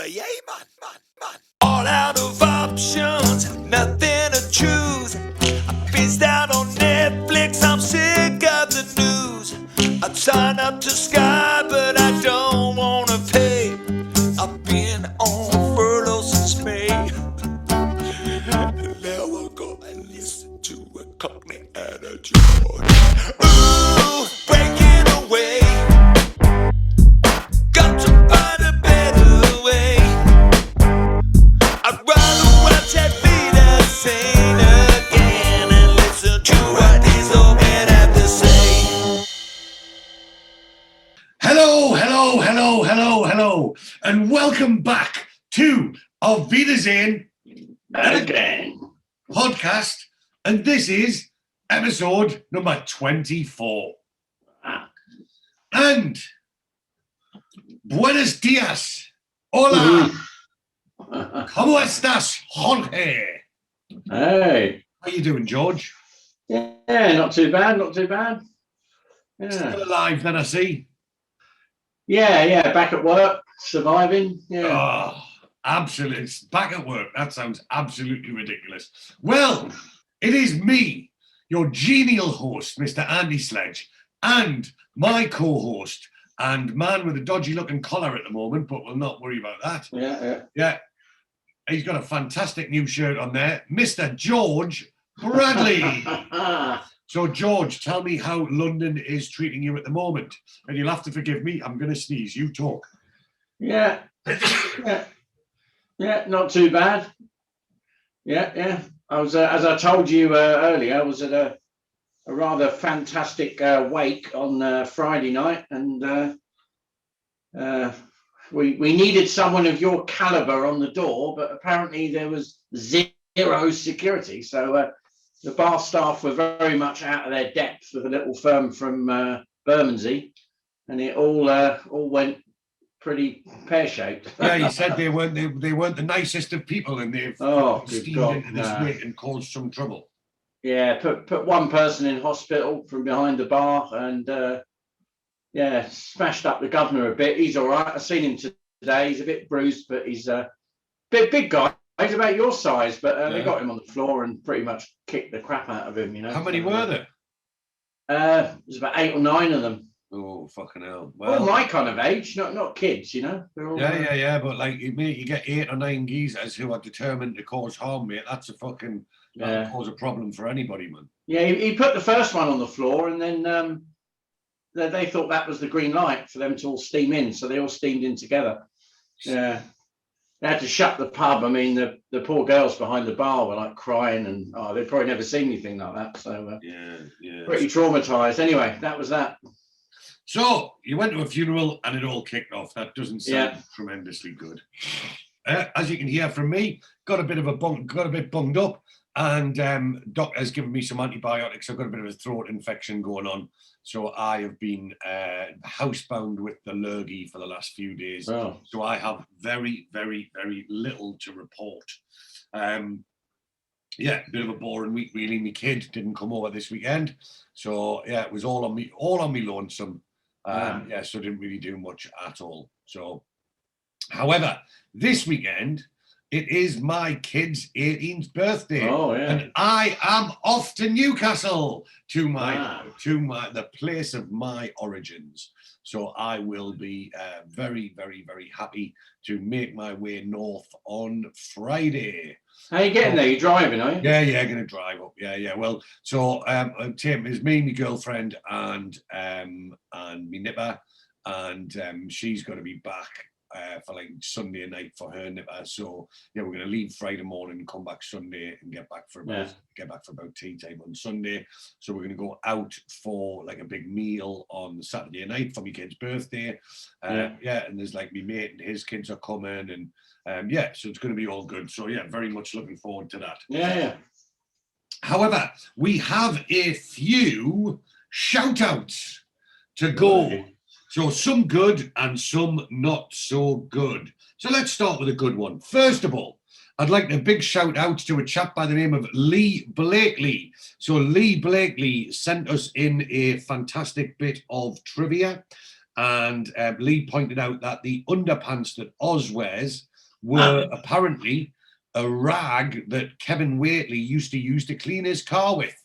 yay, man. All out of options, nothing to choose. I pissed out on Netflix, I'm sick of the news. I'd sign up to Sky, but I don't wanna pay. I've been on furlough since May. Never go and listen to a cockney attitude. Ooh, breaking away. Got to find a better way. I'd rather watch Auf Wiedersehen again and listen to what these old men have to say. Hello, and welcome back to Auf Wiedersehen Again Podcast, and this is episode number 24. And buenos dias, hola, ¿cómo estás, Jorge? Hey. How you doing, George? Yeah, not too bad. Yeah. Still alive, then I see. Yeah, back at work, surviving. Yeah. Oh, absolutely. It's back at work. That sounds absolutely ridiculous. Well, it is me, your genial host, Mr. Andy Sledge, and my co-host and man with a dodgy looking collar at the moment, but we'll not worry about that. Yeah. He's got a fantastic new shirt on there, Mr. George Bradley. So, George, tell me how London is treating you at the moment. And you'll have to forgive me. I'm going to sneeze. You talk. Yeah, not too bad. Yeah. I was, as I told you earlier, I was at a rather fantastic wake on Friday night, and we needed someone of your caliber on the door, but apparently there was zero security. So the bar staff were very much out of their depth with a little firm from Bermondsey, and it all went pretty pear-shaped. Yeah, you said they weren't the nicest of people, and they've steamed into this way and caused some trouble. Yeah, put one person in hospital from behind the bar, and smashed up the governor a bit. He's all right. I've seen him today. He's a bit bruised, but he's a big guy. He's about your size, but they got him on the floor and pretty much kicked the crap out of him. You know. How many were there? There's about 8 or 9 of them. Oh, fucking hell! Well, all my kind of age, not kids. You know. They're all, yeah. But like, you get 8 or 9 geezers who are determined to cause harm, mate. That's that'll cause a problem for anybody, man. Yeah, he put the first one on the floor, and then they thought that was the green light for them to all steam in, so they all steamed in together. Yeah, they had to shut the pub. I mean, the poor girls behind the bar were like crying, and they'd probably never seen anything like that. So pretty traumatized. Anyway, that was that. So you went to a funeral and it all kicked off. That doesn't sound tremendously good. As you can hear from me, got a bit bunged up, and doctor has given me some antibiotics. I've got a bit of a throat infection going on, so I have been housebound with the lurgy for the last few days. Oh. So I have very, very, very little to report. Bit of a boring week really. My kid didn't come over this weekend, so it was all on me lonesome. So I didn't really do much at all. So, however, this weekend it is my kid's 18th birthday, and I am off to Newcastle to the place of my origins. So I will be very, very, very happy to make my way north on Friday. How are you getting there? You driving, are you? Yeah, going to drive up. Yeah. Well, so Tim is me, my girlfriend, and my nipper, and she's going to be back for like Sunday night for her nipper. So we're going to leave Friday morning, come back Sunday, and get back for about tea time on Sunday. So we're going to go out for like a big meal on Saturday night for my kid's birthday. And there's like my mate and his kids are coming, and so it's going to be all good. So very much looking forward to that. Yeah. However, we have a few shout outs to go. So some good and some not so good. So let's start with a good one. First of all, I'd like a big shout out to a chap by the name of Lee Blakely. So Lee Blakely sent us in a fantastic bit of trivia, and Lee pointed out that the underpants that Oz wears were apparently a rag that Kevin Whately used to use to clean his car with.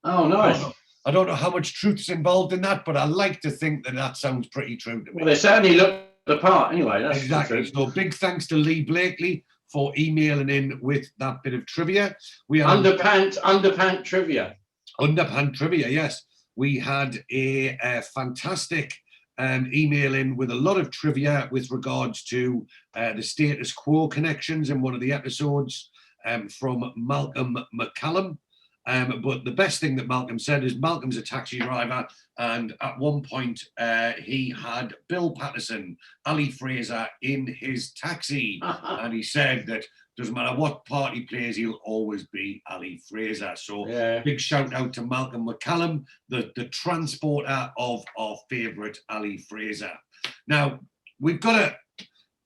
Oh, nice. I don't know how much truth's involved in that, but I like to think that sounds pretty true to me. Well, they certainly look the part anyway. That's exactly. So big thanks to Lee Blakely for emailing in with that bit of trivia. We had underpant trivia. Underpant trivia, yes. We had a fantastic email in with a lot of trivia with regards to the status quo connections in one of the episodes from Malcolm McCallum. But the best thing that Malcolm said is Malcolm's a taxi driver, and at one point he had Bill Patterson, Ali Fraser in his taxi, and he said that doesn't matter what part he plays, he'll always be Ali Fraser. So big shout out to Malcolm McCallum, the transporter of our favourite Ali Fraser. Now we've got a.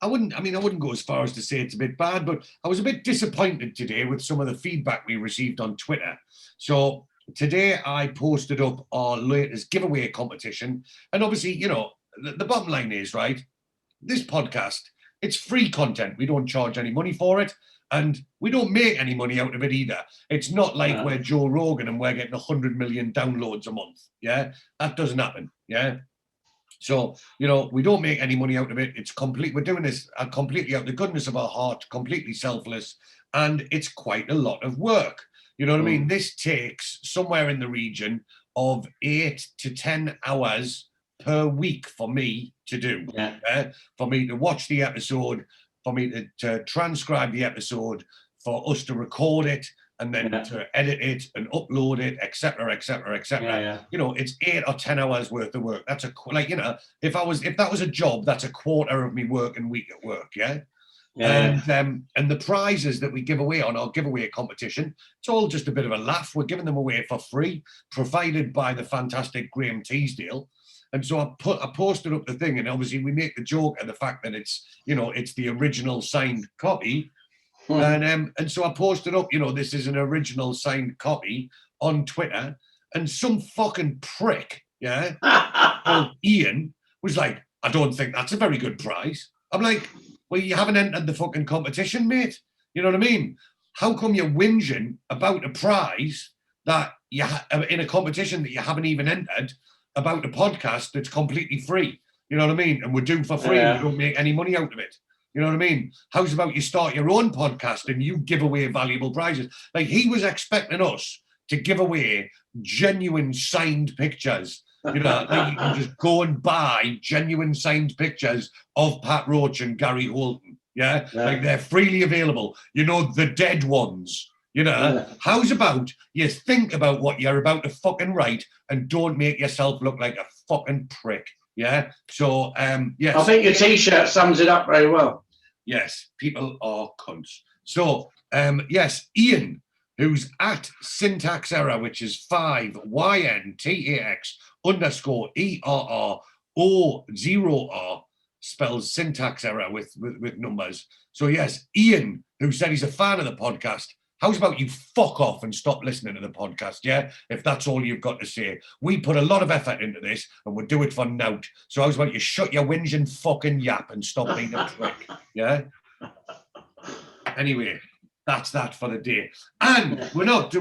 I wouldn't go as far as to say it's a bit bad, but I was a bit disappointed today with some of the feedback we received on Twitter. So today I posted up our latest giveaway competition. And obviously, you know, the bottom line is, right, this podcast, it's free content. We don't charge any money for it. And we don't make any money out of it either. It's not like we're Joe Rogan and we're getting 100 million downloads a month. Yeah, that doesn't happen. Yeah. So, you know, we don't make any money out of it. It's complete. We're doing this completely out of the goodness of our heart, completely selfless. And it's quite a lot of work. You know what I mean? This takes somewhere in the region of 8 to 10 hours per week for me to do. For me to watch the episode, for me to transcribe the episode, for us to record it, and then to edit it and upload it, etc., etc., etc. You know, it's 8 or 10 hours worth of work. That's you know, if that was a job, that's a quarter of me working week at work. And the prizes that we give away on our giveaway competition, it's all just a bit of a laugh. We're giving them away for free, provided by the fantastic Graham Teasdale. And so I posted up the thing, and obviously we make the joke of the fact that it's, you know, it's the original signed copy. And so I posted up, you know, this is an original signed copy on Twitter, and some fucking prick, called Ian, was like, I don't think that's a very good prize. I'm like, well, you haven't entered the fucking competition, mate. You know what I mean? How come you're whinging about a prize that you in a competition that you haven't even entered about a podcast that's completely free? You know what I mean? And we're doing for free and we don't make any money out of it. You know what I mean? How's about you start your own podcast and you give away valuable prizes? Like, he was expecting us to give away genuine signed pictures. You know, like you can just go and buy genuine signed pictures of Pat Roach and Gary Holton. Like they're freely available. You know, the dead ones. You know, how's about you think about what you're about to fucking write and don't make yourself look like a fucking prick. So, yes. I think your T-shirt sums it up very well. Yes, people are cunts. So, yes, Ian, who's at syntax error, which is 5YNTAX_ERRO0R, spells syntax error with numbers. So, yes, Ian, who said he's a fan of the podcast. How's about you fuck off and stop listening to the podcast, if that's all you've got to say? We put a lot of effort into this and we'll do it for nout. So how's about you shut your whinging fucking yap and stop being a prick, Anyway, that's that for the day. And we don't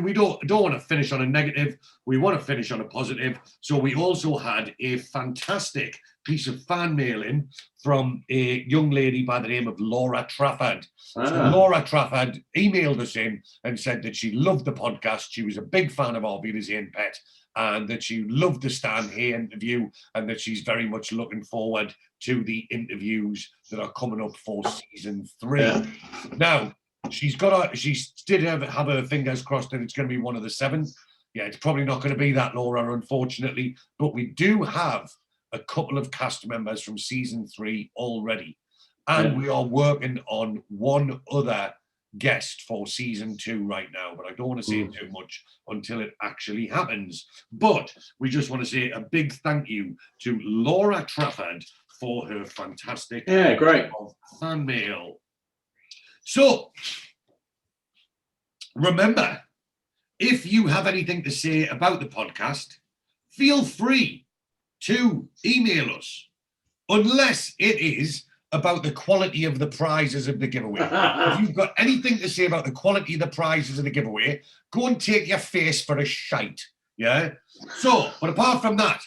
want to finish on a negative. We want to finish on a positive. So we also had a fantastic piece of fan mail in from a young lady by the name of Laura Trafford. So Laura Trafford emailed us in and said that she loved the podcast. She was a big fan of Auf Wiedersehen Pet, and that she loved the Stan Hay interview, and that she's very much looking forward to the interviews that are coming up for season 3. Now, she did have her fingers crossed that it's going to be one of the 7. It's probably not going to be that, Laura, unfortunately, but we do have a couple of cast members from season 3 already. And we are working on one other guest for season 2 right now, but I don't want to say too much until it actually happens. But we just want to say a big thank you to Laura Trafford for her fantastic fan mail. So, remember, if you have anything to say about the podcast, feel free to email us, unless it is about the quality of the prizes of the giveaway. If you've got anything to say about the quality of the prizes of the giveaway, go and take your face for a shite. Yeah? So, but apart from that,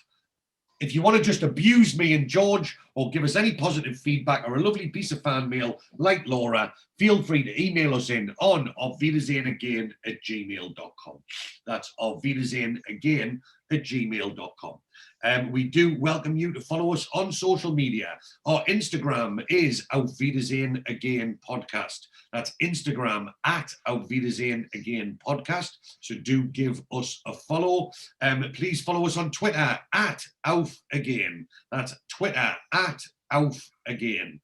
if you want to just abuse me and George or give us any positive feedback or a lovely piece of fan mail like Laura, feel free to email us in on aufwiedersehenagain@gmail.com. That's aufwiedersehenagain@gmail.com. We do welcome you to follow us on social media. Our Instagram is Auf Wiedersehen Again Podcast. That's Instagram @Auf Wiedersehen Again Podcast. So do give us a follow. Please follow us on Twitter @Auf Again. That's Twitter @Auf Again.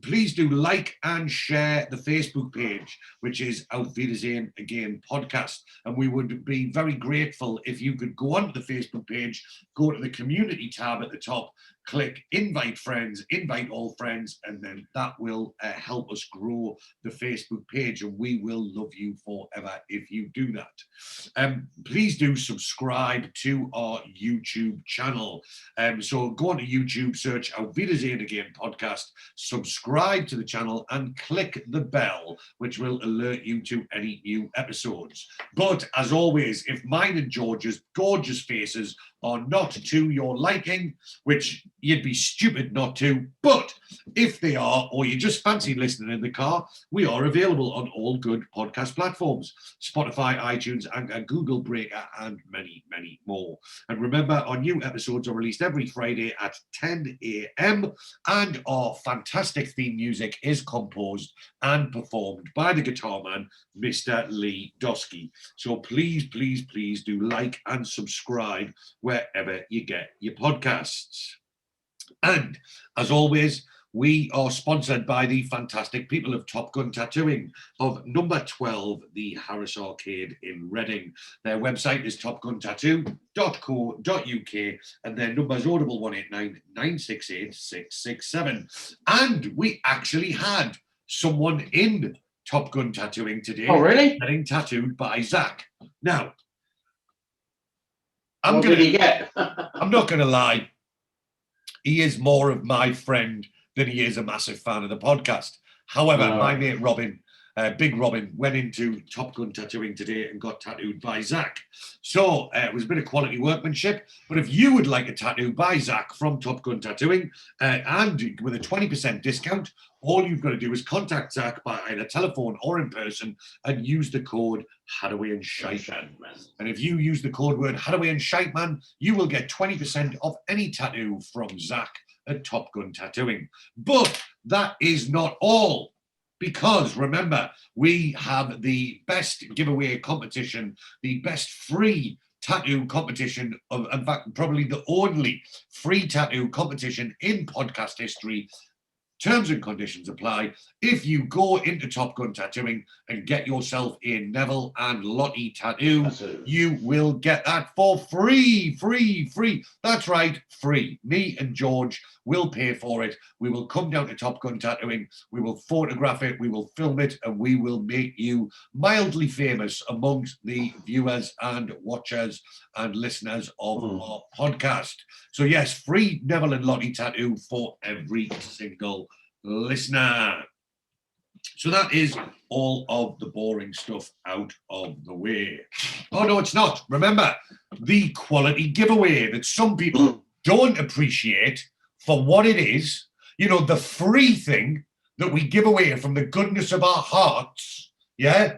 Please do like and share the Facebook page, which is Auf Wiedersehen Again Podcast. And we would be very grateful if you could go onto the Facebook page, go to the community tab at the top, click invite friends, invite all friends, and then that will help us grow the Facebook page, and we will love you forever if you do that. Please do subscribe to our YouTube channel. So go onto YouTube, search Auf Wiedersehen Again Podcast, subscribe to the channel and click the bell, which will alert you to any new episodes. But as always, if mine and George's gorgeous faces are not to your liking, which you'd be stupid not to, but if they are, or you just fancy listening in the car, we are available on all good podcast platforms, Spotify, iTunes, and Google Breaker, and many, many more. And remember, our new episodes are released every Friday at 10 a.m. and our fantastic theme music is composed and performed by the guitar man, Mr. Lee Dosky. So please, please, please do like and subscribe wherever you get your podcasts. And as always, we are sponsored by the fantastic people of Top Gun Tattooing of number 12, the Harris Arcade in Reading. Their website is topguntattoo.co.uk and their number is audible 189 968 667. And we actually had someone in Top Gun Tattooing today. Oh, really? Getting tattooed by Zach. Now, What did he get? I'm not going to lie. He is more of my friend than he is a massive fan of the podcast. However, my mate Robin, Big Robin, went into Top Gun Tattooing today and got tattooed by Zach. So it was a bit of quality workmanship. But if you would like a tattoo by Zach from Top Gun Tattooing and with a 20% discount, all you've got to do is contact Zach by either telephone or in person and use the code Hadaway and Shiteman. And if you use the code word Hadaway and Shiteman, you will get 20% off any tattoo from Zach at Top Gun Tattooing. But that is not all. Because remember, we have the best giveaway competition, the best free tattoo competition of, in fact, probably the only free tattoo competition in podcast history. Terms and conditions apply. If you go into Top Gun Tattooing and get yourself a Neville and Lottie tattoo, you will get that for free. That's right, free. Me and George will pay for it. We will come down to Top Gun Tattooing. We will photograph it. We will film it, and we will make you mildly famous amongst the viewers and watchers and listeners of our podcast. So yes, free Neville and Lottie tattoo for every single listener. So that is all of the boring stuff out of the way. Oh, no, it's not. Remember, the quality giveaway that some people don't appreciate for what it is, you know, the free thing that we give away from the goodness of our hearts, yeah?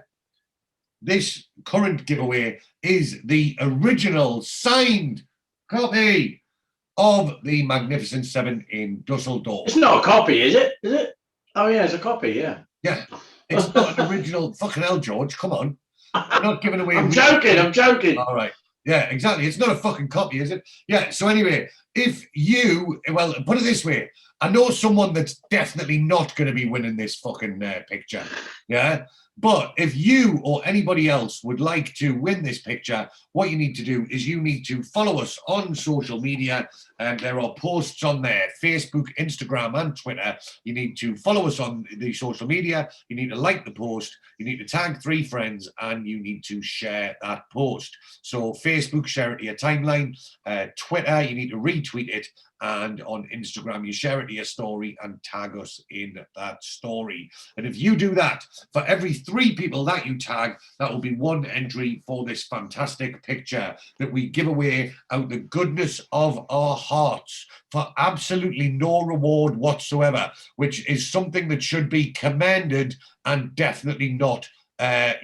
This current giveaway is the original signed copy of the Magnificent Seven in Dusseldorf. It's not a copy, is it? Is it? Oh, yeah, it's a copy, yeah. Yeah, it's not an original. Fucking hell, George, come on. I'm not giving away. I'm joking. All right. Yeah, exactly. It's not a fucking copy, is it? Yeah, so anyway, if you, well, put it this way. I know someone that's definitely not going to be winning this fucking picture, yeah? But if you or anybody else would like to win this picture, what you need to do is you need to follow us on social media. And there are posts on there, Facebook, Instagram, and Twitter. You need to follow us on the social media. You need to like the post. You need to tag 3 friends, and you need to share that post. So Facebook, share it to your timeline. Twitter, you need to retweet it, and on Instagram, you share it to your story and tag us in that story. And if you do that, for every 3 people that you tag, that will be 1 entry for this fantastic picture that we give away out the goodness of our hearts for absolutely no reward whatsoever, which is something that should be commended and definitely not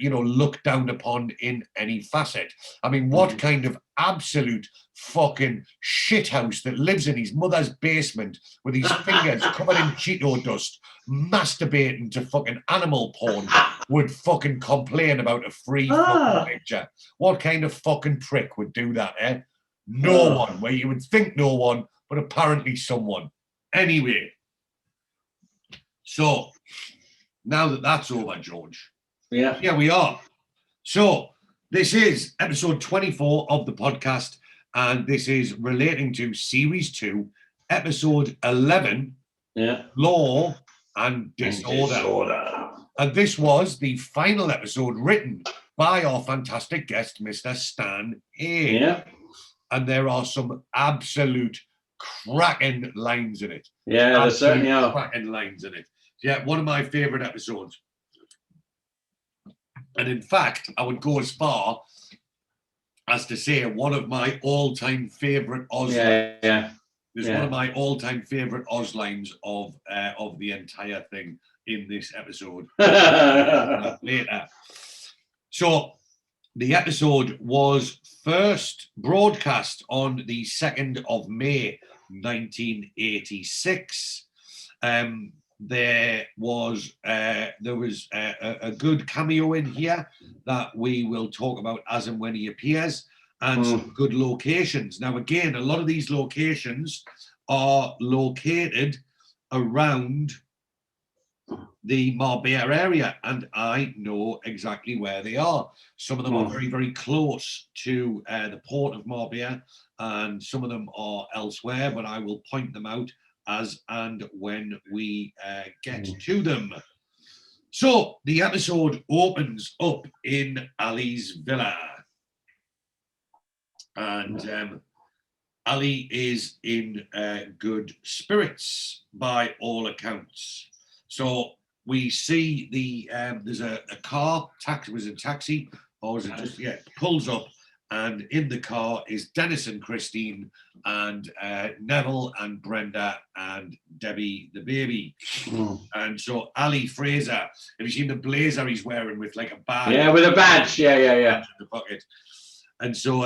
looked down upon in any facet. I mean, what kind of absolute fucking shithouse that lives in his mother's basement with his fingers covered in Cheeto dust, masturbating to fucking animal porn, would fucking complain about a free fucking picture? What kind of fucking prick would do that, eh? No one, where you would think no one, but apparently someone. Anyway, so now that that's over, George, here we are. So this is episode 24 of the podcast, and this is relating to series 2, episode 11, Law and Disorder. And this was the final episode written by our fantastic guest, Mr. Stan A. Yeah. And there are some absolute cracking lines in it. Yeah, there certainly are. Cracking lines in it. Yeah, one of my favourite episodes. And in fact, I would go as far as to say one of my all-time favourite Oz lines. There's one of my all-time favourite Oz lines of the entire thing in this episode. Later. So the episode was first broadcast on the 2nd of May, 1986. There was a good cameo in here that we will talk about as and when he appears, and some good locations. Now, again, a lot of these locations are located around the Marbella area, and I know exactly where they are. Some of them are very, very close to the port of Marbella, and some of them are elsewhere, but I will point them out as and when we get to them. So the episode opens up in Ali's villa, and Ali is in good spirits by all accounts. So we see there's a car, was it a taxi, or was it just, pulls up, and in the car is Dennis and Christine and Neville and Brenda and Debbie the baby. And so Ali Fraser, have you seen the blazer he's wearing with like a badge? Yeah, with a badge. Yeah. In the pocket. And so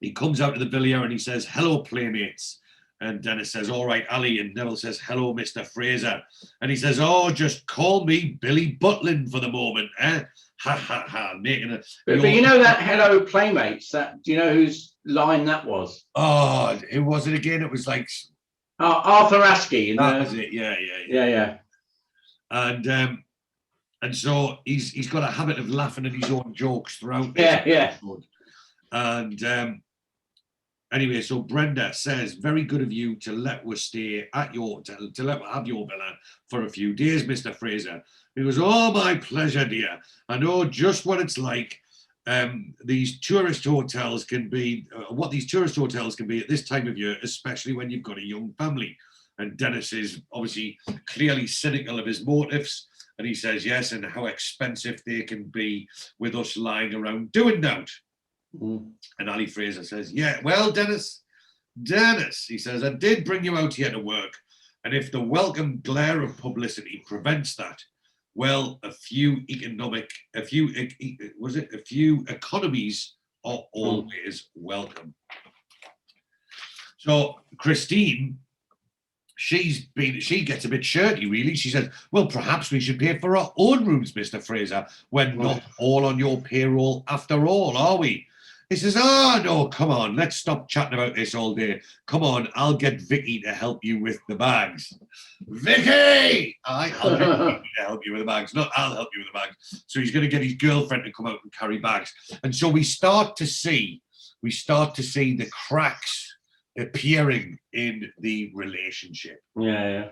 he comes out of the villa and he says, "Hello, playmates." And Dennis says, "All right, Ali." And Neville says, "Hello, Mr. Fraser." And he says, "Oh, just call me Billy Butlin for the moment, eh?" Ha ha ha, making a. But you know that "Hello, playmates." Do you know whose line that was? Oh, who was it again? It was like Arthur Askey. That was it. Yeah. And so he's got a habit of laughing at his own jokes throughout this episode. And anyway, so Brenda says, "Very good of you to let us stay at your to let us have your villa for a few days, Mr. Fraser." He goes, "Oh, my pleasure, dear. I know just what it's like. These tourist hotels can be what these tourist hotels can be at this time of year, especially when you've got a young family." And Dennis is obviously clearly cynical of his motives, and he says, "Yes, and how expensive they can be with us lying around doing that." And Ali Fraser says, "Yeah, well, Dennis, he says, I did bring you out here to work, and if the welcome glare of publicity prevents that, well, a few economies are always welcome." So Christine, she gets a bit shirty, really. She says, "Well, perhaps we should pay for our own rooms, Mr. Fraser. We're not all on your payroll after all, are we?" He says, "Oh, no, come on. Let's stop chatting about this all day. Come on, I'll get Vicky to help you with the bags." Vicky! I'll get Vicky to help you with the bags. Not I'll help you with the bags. So he's going to get his girlfriend to come out and carry bags. And so we start to see the cracks appearing in the relationship. Yeah.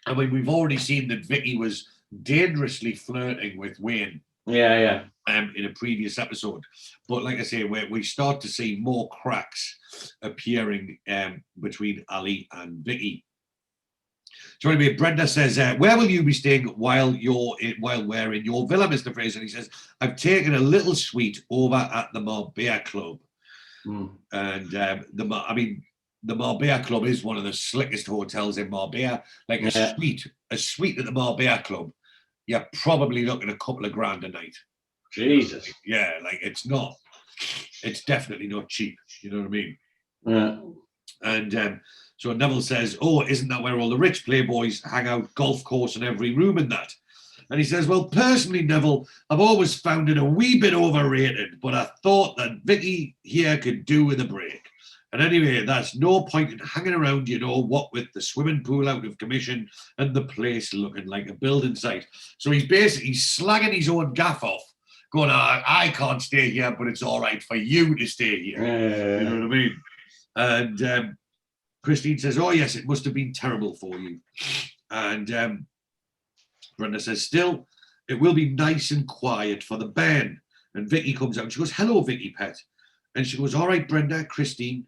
I mean, we've already seen that Vicky was dangerously flirting with Wayne. Yeah. In a previous episode. But like I say, we start to see more cracks appearing between Ali and Vicky. So anyway, Brenda says, where will you be staying while we're in your villa, Mr. Fraser? And he says, I've taken a little suite over at the Marbella Club. And the Marbella Club is one of the slickest hotels in Marbella. Like a suite at the Marbella Club, you're probably looking a couple of grand a night. Jesus. Yeah, like it's definitely not cheap. You know what I mean? Yeah. And so Neville says, oh, isn't that where all the rich playboys hang out, golf course in every room and that? And he says, well, personally, Neville, I've always found it a wee bit overrated, but I thought that Vicky here could do with a break. And anyway, that's no point in hanging around, what with the swimming pool out of commission and the place looking like a building site. So he's basically slagging his own gaff off, going, I can't stay here, but it's all right for you to stay here. You know what I mean? And Christine says, oh, yes, it must have been terrible for you. And Brenda says, still, it will be nice and quiet for the band. And Vicky comes out and she goes, hello, Vicky Pet. And she goes, all right, Brenda, Christine.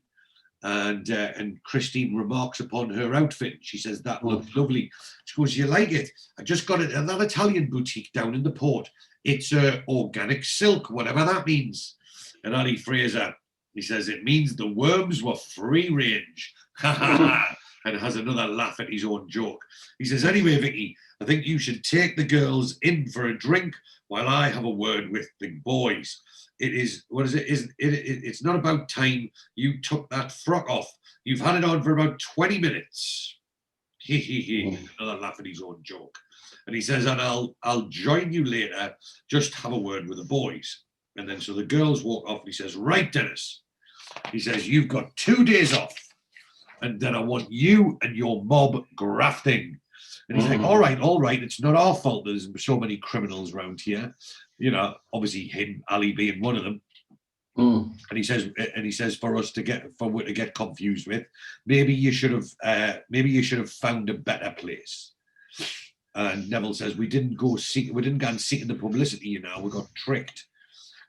And Christine remarks upon her outfit. She says, that looks lovely. She goes, you like it? I just got it at that Italian boutique down in the port. It's organic silk, whatever that means. And Ali Fraser, he says, it means the worms were free range. And has another laugh at his own joke. He says, anyway, Vicky, I think you should take the girls in for a drink while I have a word with the boys. It's not about time you took that frock off. You've had it on for about 20 minutes. Another laugh at his own joke. And he says, and I'll join you later, just have a word with the boys. And then so the girls walk off and he says, right, Dennis. He says, you've got 2 days off. And then I want you and your mob grafting. And he's like, all right, it's not our fault there's so many criminals around here. Obviously him, Ali being one of them. And he says for us to get confused with, maybe you should have found a better place. And Neville says, we didn't go and seek the publicity, we got tricked.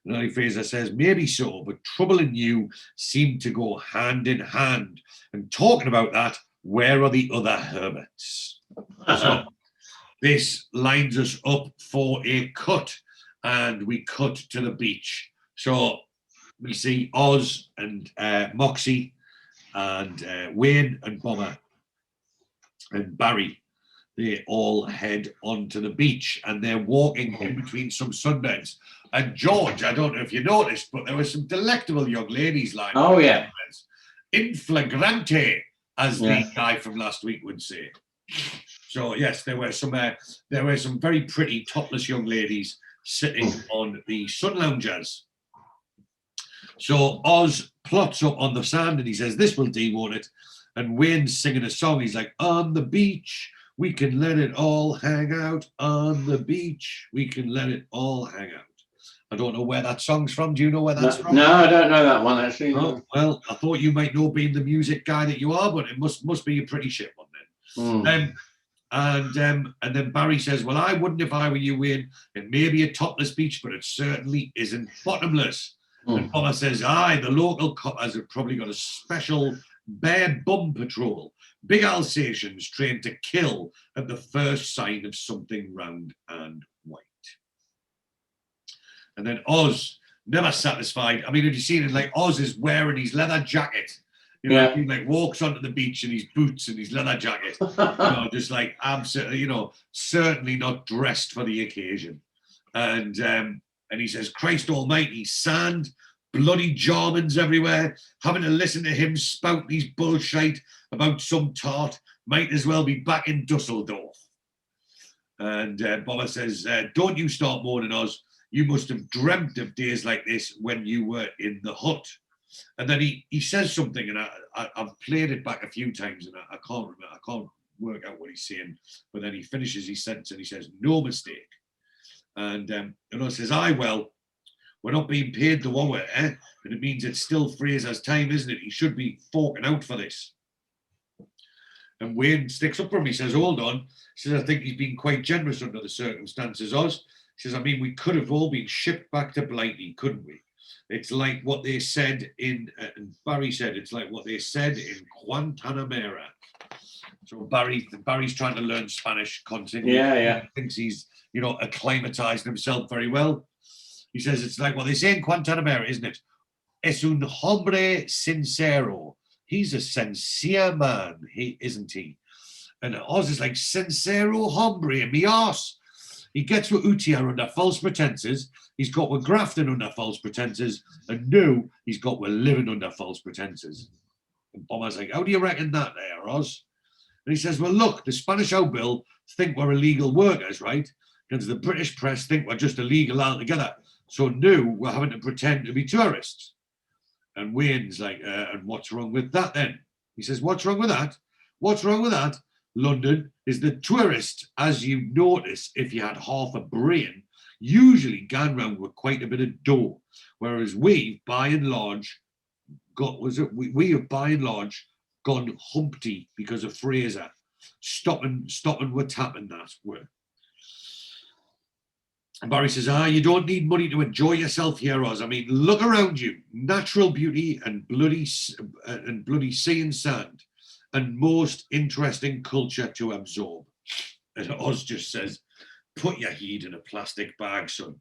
And Ali Fraser says, maybe so, but trouble and you seem to go hand in hand. And talking about that, where are the other hermits? So this lines us up for a cut, and we cut to the beach. So we see Oz and Moxie and Wayne and Bomber and Barry. They all head onto the beach and they're walking in between some sunbeds. And George, I don't know if you noticed, but there were some delectable young ladies lying. Oh, yeah. In flagrante, as the guy from last week would say. So yes, there were some very pretty topless young ladies sitting on the sun loungers. So Oz plots up on the sand and he says, this will do, won't it? And Wayne's singing a song. He's like, on the beach, we can let it all hang out. On the beach, we can let it all hang out. I don't know where that song's from. Do you know where that's from? No, I don't know that one, actually. Oh, well, I thought you might know, being the music guy that you are, but it must be a pretty shit one then. And then Barry says, well, I wouldn't if I were you, Wayne. It may be a topless beach, but it certainly isn't bottomless. And Bomber says, aye, the local coppers have probably got a special bare bum patrol. Big Alsatians trained to kill at the first sign of something round and white. And then Oz, never satisfied. I mean, have you seen it? Like, Oz is wearing his leather jacket. He like walks onto the beach in his boots and his leather jacket. Just like absolutely, certainly not dressed for the occasion. And he says, Christ almighty, sand, bloody Germans everywhere, having to listen to him spout these bullshit about some tart, might as well be back in Dusseldorf. And Bomber says, don't you start mourning, Oz. You must have dreamt of days like this when you were in the hut. And then he says something, and I've played it back a few times, and I can't remember. I can't work out what he's saying. But then he finishes his sentence, and he says, "No mistake." And I says, "Aye, well, we're not being paid the one way, eh? And it means it's still Fraser's time, isn't it? He should be forking out for this." And Wayne sticks up for him. He says, "Hold on." He says, "I think he's been quite generous under the circumstances, Oz." He says, I mean, we could have all been shipped back to Blighty, couldn't we? It's like what they said in, and Barry said, it's like what they said in Guantanamera. So Barry's trying to learn Spanish continually. Yeah. He thinks he's, acclimatized himself very well. He says, it's like what they say in Guantanamera, isn't it? Es un hombre sincero. He's a sincere man, isn't he? And Oz is like, sincero hombre, mi arse. He gets with Utia under false pretenses. He's got with grafting under false pretenses. And now he's got with living under false pretenses. And Bomber's like, how do you reckon that there, Oz? And he says, well, look, the Spanish outbill think we're illegal workers, right? Because the British press think we're just illegal altogether. So now we're having to pretend to be tourists. And Wayne's like, and what's wrong with that then? He says, what's wrong with that? What's wrong with that? London is the tourist, as you notice, if you had half a brain, usually gone round with quite a bit of dough. Whereas we, by and large, we have by and large gone humpty because of Fraser. Stopping what's happened that way. And Barry says, you don't need money to enjoy yourself here, Oz. I mean, look around you. Natural beauty and bloody sea and sand. And most interesting culture to absorb. And Oz just says, put your head in a plastic bag, son.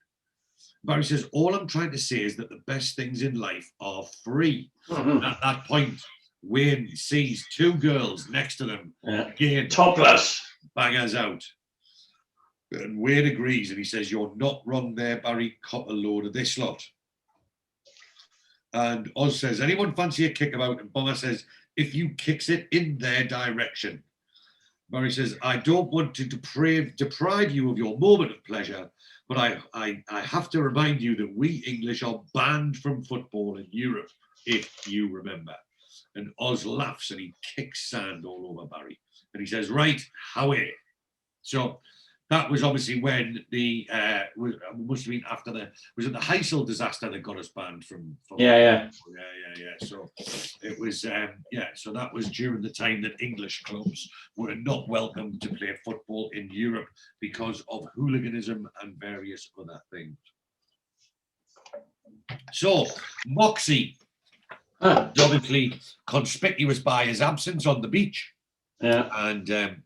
Barry says, all I'm trying to say is that the best things in life are free. Mm-hmm. At that point, Wayne sees two girls next to them. Yeah. Again, topless. Bangers out. And Wayne agrees and he says, you're not wrong there, Barry. Cop a load of this lot. And Oz says, anyone fancy a kickabout? And Bomber says, if you kicks it in their direction. Barry says, I don't want to deprive you of your moment of pleasure, but I have to remind you that we English are banned from football in Europe, if you remember. And Oz laughs and he kicks sand all over Barry. And he says, right, Howie. So that was obviously when the must have been after was it the Heysel disaster that got us banned from yeah. So it was so that was during the time that English clubs were not welcome to play football in Europe because of hooliganism and various other things. So Moxie is obviously conspicuous by his absence on the beach. Yeah. And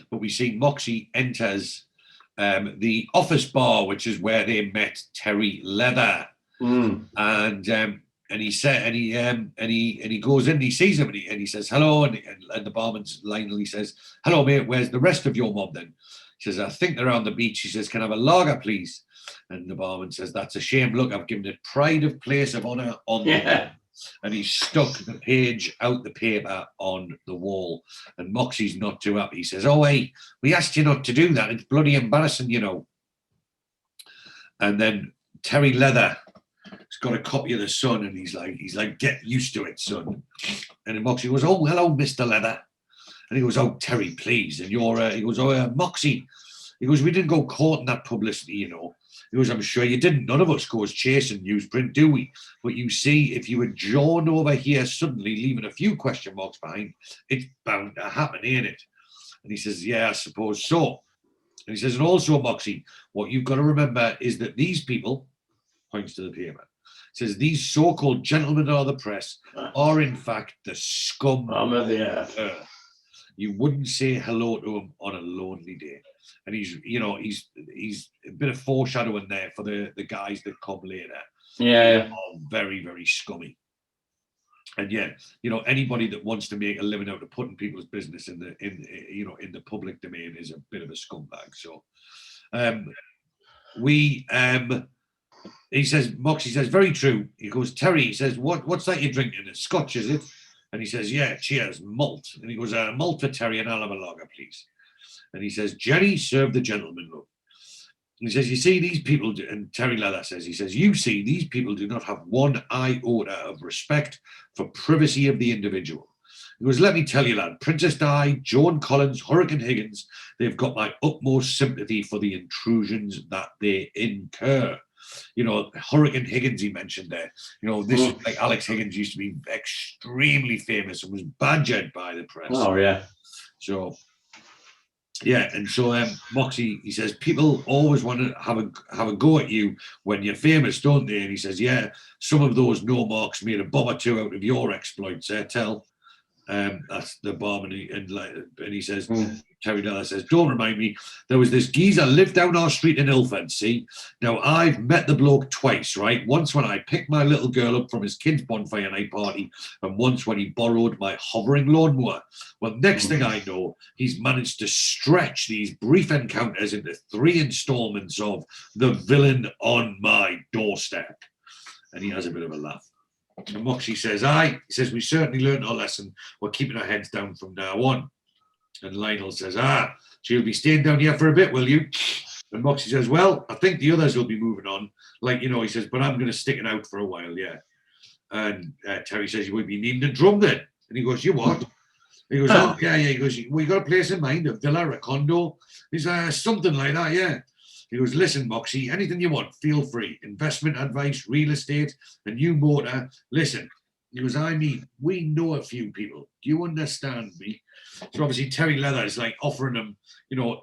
but we see Moxie enters the office bar, which is where they met Terry Leather. And he said, and he goes in, and he sees him, and he says hello, and the barman's Lionel, he says, hello mate, where's the rest of your mob then? He says, I think they're on the beach. He says, can I have a lager, please? And the barman says, that's a shame. Look, I've given it pride of place of honour on the wall. And he stuck the page out the paper on the wall. And Moxie's not too happy. He says, oh, hey, we asked you not to do that. It's bloody embarrassing, you know. And then Terry Leather has got a copy of the Sun, and he's like, get used to it, son. And then Moxie goes, oh, hello, Mr. Leather. And he goes, oh, Terry, please. And he goes, oh, Moxie. He goes, we didn't go courting that publicity, you know. He goes, I'm sure you didn't. None of us goes chasing newsprint, do we? But you see, if you were drawn over here suddenly, leaving a few question marks behind, it's bound to happen, ain't it? And he says, yeah, I suppose so. And he says, and also, Moxie, what you've got to remember is that these people, points to the paper, says these so-called gentlemen of the press are in fact the scum of the earth. You wouldn't say hello to them on a lonely day. And he's a bit of foreshadowing there for the guys that come later. Yeah. Are very, very scummy. And yeah, anybody that wants to make a living out of putting people's business in the public domain is a bit of a scumbag. So he says, Moxie says, very true. He goes, Terry, he says, what's that you're drinking? It's Scotch, is it? And he says, yeah, cheers, malt. And he goes, malt for Terry and I'll have a lager, please. And he says, Jerry, serve the gentleman, look. And he says, you see, these people, and Terry Leather says, he says, you see, these people do not have one iota of respect for privacy of the individual. He goes, let me tell you, lad, Princess Di, Joan Collins, Hurricane Higgins, they've got my utmost sympathy for the intrusions that they incur. Hurricane Higgins he mentioned there. This like Alex Higgins used to be extremely famous and was badgered by the press. Oh, yeah. So Yeah, and so Moxie, he says, people always want to have a go at you when you're famous, don't they? And he says, yeah, some of those no marks made a bomb or two out of your exploits, tell. That's the barman, and he says, Terry Della says, don't remind me, there was this geezer lived down our street in Ilford, see? Now, I've met the bloke twice, right? Once when I picked my little girl up from his kid's bonfire night party, and once when he borrowed my hovering lawnmower. Well, next thing I know, he's managed to stretch these brief encounters into 3 installments of The Villain on My Doorstep. And he has a bit of a laugh. And Moxie says, aye. He says, we certainly learned our lesson. We're keeping our heads down from now on. And Lionel says, so you'll be staying down here for a bit, will you? And Moxie says, well, I think the others will be moving on. Like, he says, but I'm going to stick it out for a while, yeah. And Terry says, you would be needing a drum then. And he goes, you what? He goes, oh, yeah. He goes, we got a place in mind, a villa, a condo. He's something like that, yeah. He goes, listen, Moxie, anything you want, feel free. Investment advice, real estate, a new motor. Listen. He goes, we know a few people. Do you understand me? So obviously Terry Leather is like offering them,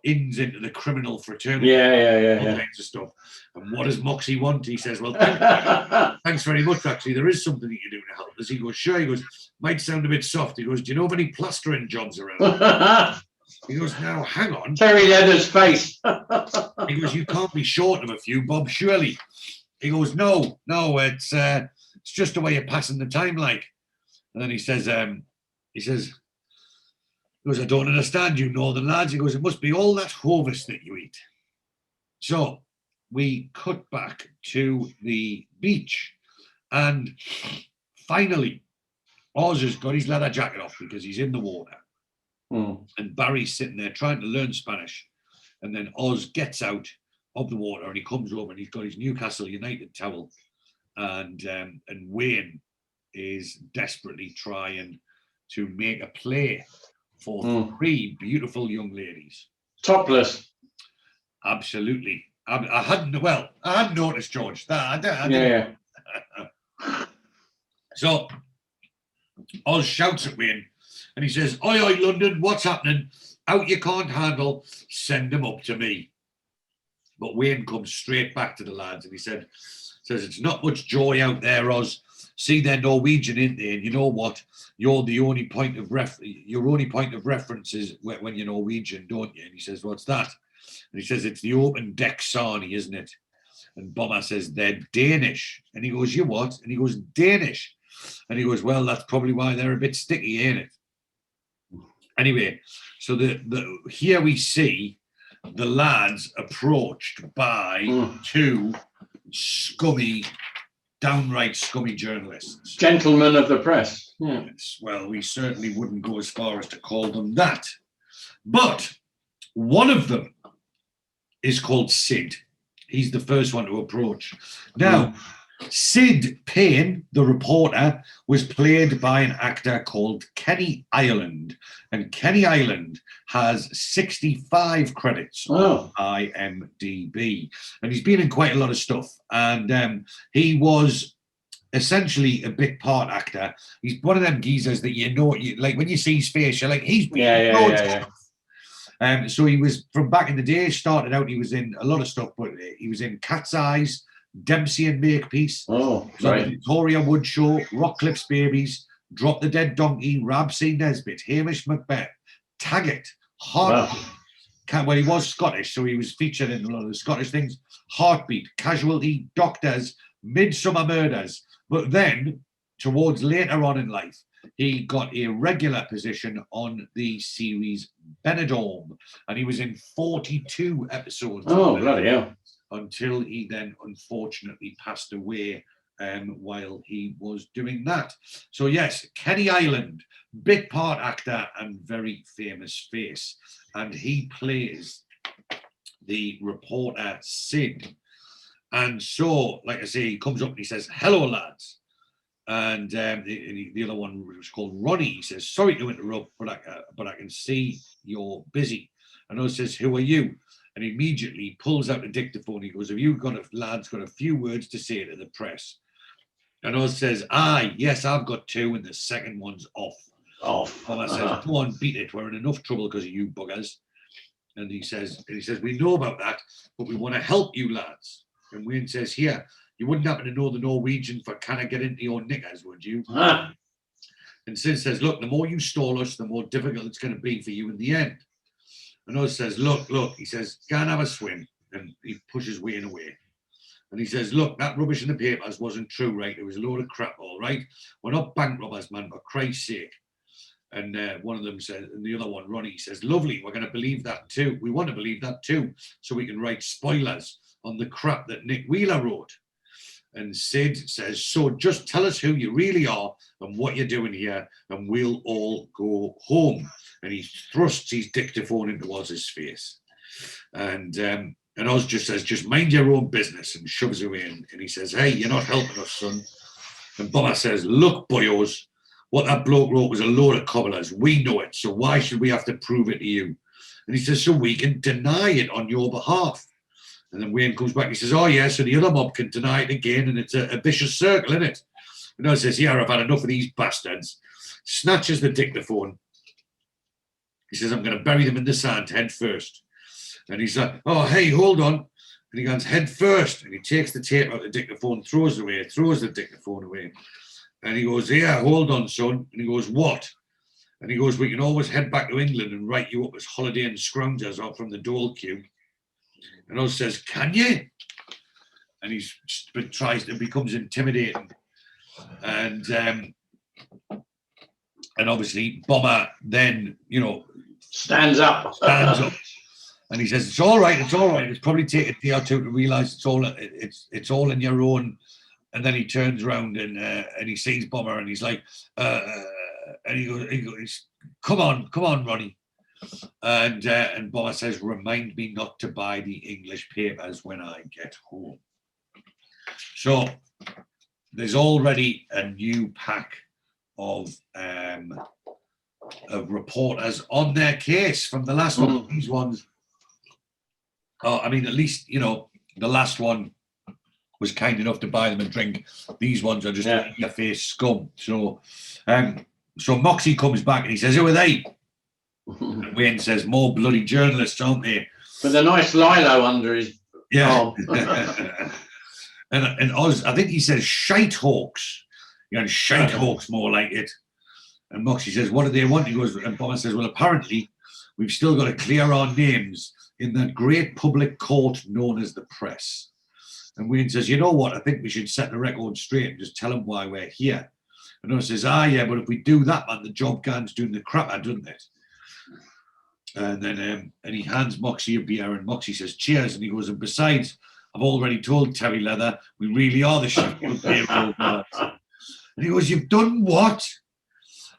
ins into the criminal fraternity. Yeah. All kinds of stuff. And what does Moxie want? He says, well, thanks very much, actually. There is something that you do to help us. He goes, sure. He goes, might sound a bit soft. He goes, do you know of any plastering jobs around? He goes, now, hang on. Terry Leather's face. He goes, you can't be short of a few, Bob, surely. He goes, no, it's just a way of passing the time, like. And then he says, I don't understand you northern lads. He goes, it must be all that harvest that you eat. So we cut back to the beach, and finally, Oz has got his leather jacket off because he's in the water. And Barry's sitting there trying to learn Spanish. And then Oz gets out of the water and he comes over and he's got his Newcastle United towel. And Wayne is desperately trying to make a play for 3 beautiful young ladies. Topless. Absolutely. I hadn't noticed, George. Yeah. So Oz shouts at Wayne and he says, oi, London, what's happening? Out you can't handle, send them up to me. But Wayne comes straight back to the lads and he says it's not much joy out there, Oz. See, they're Norwegian, ain't they? And you know what? Your only point of reference is when you're Norwegian, don't you? And he says, what's that? And he says, it's the open deck sarnie, isn't it? And Bomber says, they're Danish. And he goes, you what? And he goes, Danish. And he goes, well, that's probably why they're a bit sticky, ain't it? Anyway, so here we see the lads approached by 2 downright scummy journalists. Gentlemen of the press. Yeah. Yes, well, we certainly wouldn't go as far as to call them that. But one of them is called Sid. He's the first one to approach. Now, Sid Payne, the reporter, was played by an actor called Kenny Ireland. And Kenny Ireland has 65 credits on IMDb. And he's been in quite a lot of stuff. And he was essentially a bit part actor. He's one of them geezers that like when you see his face, you're like, he's been so he was, from back in the day, started out, he was in a lot of stuff, but he was in Cat's Eyes, Dempsey and Makepeace, the Victoria Wood Show, Rock Clips Babies, Drop the Dead Donkey, Rab C. Nesbitt, Hamish Macbeth, Taggart, Heartbeat. Well, he was Scottish, so he was featured in a lot of the Scottish things. Heartbeat, Casualty, Doctors, Midsummer Murders. But then, towards later on in life, he got a regular position on the series Benidorm, and he was in 42 episodes. Oh, bloody hell. Until he then unfortunately passed away while he was doing that. So yes, Kenny Ireland, big part actor and very famous face. And he plays the reporter Sid. And so, like I say, he comes up and he says, hello, lads. And the other one was called Ronnie. He says, sorry to interrupt, but I can see you're busy. And I says, who are you? And immediately pulls out the dictaphone. He goes, have you lads got a few words to say to the press? And Oz says, aye, yes, I've got 2, and the second one's off. And I says, go on, beat it. We're in enough trouble because of you buggers. And he says, we know about that, but we want to help you lads. And Wayne says, here, you wouldn't happen to know the Norwegian for can I get into your knickers, would you? Ah. And Sid says, look, the more you stall us, the more difficult it's going to be for you in the end. And Oz says, look, he says, go and have a swim. And he pushes Wayne away. And he says, look, that rubbish in the papers wasn't true, right? It was a load of crap, all right? We're not bank robbers, man, for Christ's sake. And one of them says, and the other one, Ronnie, says, lovely, we're going to believe that too. We want to believe that too, so we can write spoilers on the crap that Nick Wheeler wrote. And Sid says, so just tell us who you really are and what you're doing here, and we'll all go home. And he thrusts his dictaphone into Oz's face. And Oz just says, just mind your own business, and shoves away. And he says, hey, you're not helping us, son. And Bomber says, look, boyos, what that bloke wrote was a load of cobblers. We know it, so why should we have to prove it to you? And he says, so we can deny it on your behalf. And then Wayne comes back and he says, oh, yeah, so the other mob can deny it again, and it's a vicious circle, isn't it? And Oz says, yeah, I've had enough of these bastards. Snatches the dictaphone. He says, I'm going to bury them in the sand head first. And he's like, oh, hey, hold on. And he goes, head first. And he takes the tape out of the dictaphone, throws the dictaphone away. And he goes, yeah, hold on, son. And he goes, what? And he goes, we can always head back to England and write you up as Holiday and Scroungers off from the Dole queue. And Oz says, can you? And he tries to, becomes intimidating. And obviously Bomber then, stands up. And he says, it's all right. It's probably taken a day or two to realise it's all in your own. And then he turns around and he sees Bomber and he's like, and he goes, come on, Ronnie. And Bomber says, remind me not to buy the English papers when I get home. So there's already a new pack of reporters on their case from the last one. These ones, at least, the last one was kind enough to buy them a drink. These ones are just your face scum. So Moxie comes back and he says, who are they? And Wayne says, more bloody journalists, aren't they? With a nice lilo under his arm. and Oz, I think he says shite hawks. Shite hawks more like it. And Moxie says, what do they want? He goes, and Bomber says, well, apparently we've still got to clear our names in that great public court known as the press. And Wayne says, you know what? I think we should set the record straight and just tell them why we're here. And Oz says, yeah, but if we do that, man, the job gan's doing the crapper, doesn't it? And then and he hands Moxie a beer, and Moxie says, cheers. And he goes, and besides, I've already told Terry Leather, we really are the Sheffield payroll guards. And he goes, you've done what?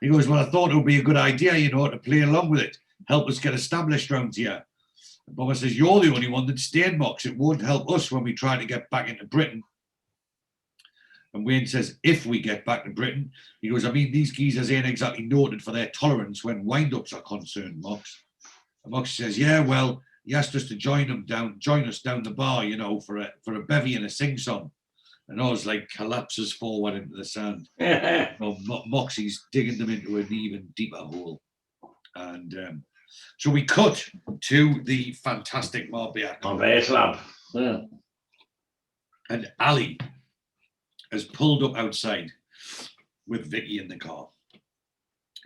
He goes, well, I thought it would be a good idea, to play along with it. Help us get established round here. And Bomber says, you're the only one that's staying, Mox. It won't help us when we try to get back into Britain. And Wayne says, if we get back to Britain, he goes, these geezers ain't exactly noted for their tolerance when wind-ups are concerned, Mox. And Mox says, yeah, well, he asked us to join us down the bar, for a bevy and a sing-song. And Oz collapses forward into the sand. Moxie's digging them into an even deeper hole. And so we cut to the fantastic Marbella Club. Yeah. And Ali has pulled up outside with Vicky in the car.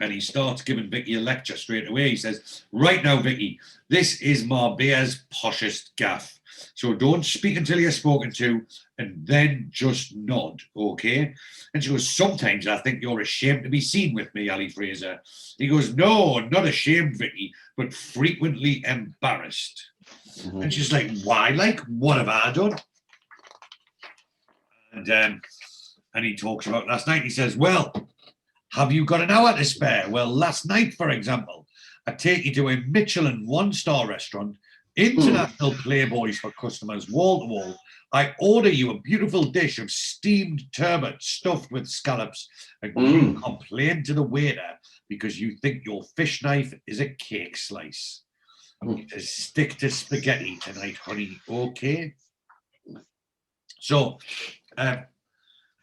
And he starts giving Vicky a lecture straight away. He says, right now, Vicky, this is Marbella's poshest gaff. So don't speak until you're spoken to, and then just nod, okay? And she goes, sometimes I think you're ashamed to be seen with me, Ali Fraser. He goes, no, not ashamed, Vicky, but frequently embarrassed. Mm-hmm. And she's like, why? What have I done? And he talks about last night. He says, well, have you got an hour to spare? Well, last night, for example, I take you to a Michelin one-star restaurant, international Playboys for customers, wall to wall. I order you a beautiful dish of steamed turbot stuffed with scallops, and you complain to the waiter because you think your fish knife is a cake slice. Stick to spaghetti tonight, honey, okay? So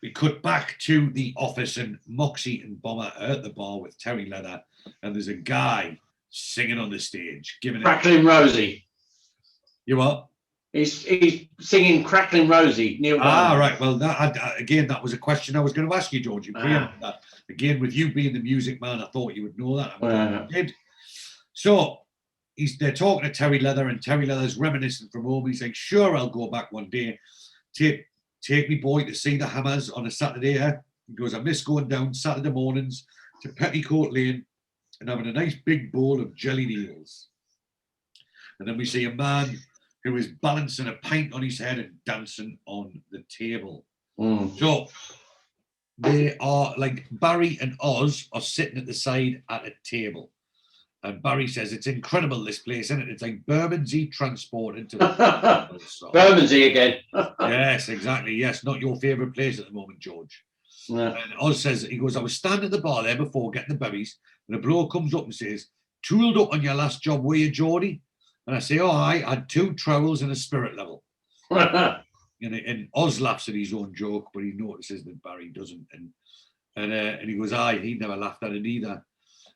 we cut back to the office, and Moxie and Bomber are at the bar with Terry Leather, and there's a guy singing on the stage, giving it. Crackling Rosie. You what? He's singing Crackling Rosie. Neil Diamond. Right. Well, that was a question I was going to ask you, George. You preempted that. Again, with you being the music man, I thought you would know that. I'm glad you did. So they're talking to Terry Leather, and Terry Leather's reminiscing from home. He's like, sure, I'll go back one day. Take me boy to see the Hammers on a Saturday. He goes, I miss going down Saturday mornings to Petticoat Lane and having a nice big bowl of jelly eels. And then we see a man who is balancing a pint on his head and dancing on the table. So they are like Barry and Oz are sitting at the side at a table. And Barry says, it's incredible, this place, isn't it? It's like Bermondsey transported to Bermondsey again. Yes, exactly. Yes, not your favourite place at the moment, George. Yeah. And Oz says, he goes, I was standing at the bar there before getting the berries, and a bloke comes up and says, tooled up on your last job, were you, Geordie? And I say, oh, I had 2 trowels and a spirit level. And Oz laughs at his own joke, but he notices that Barry doesn't. And he goes, aye, he never laughed at it either.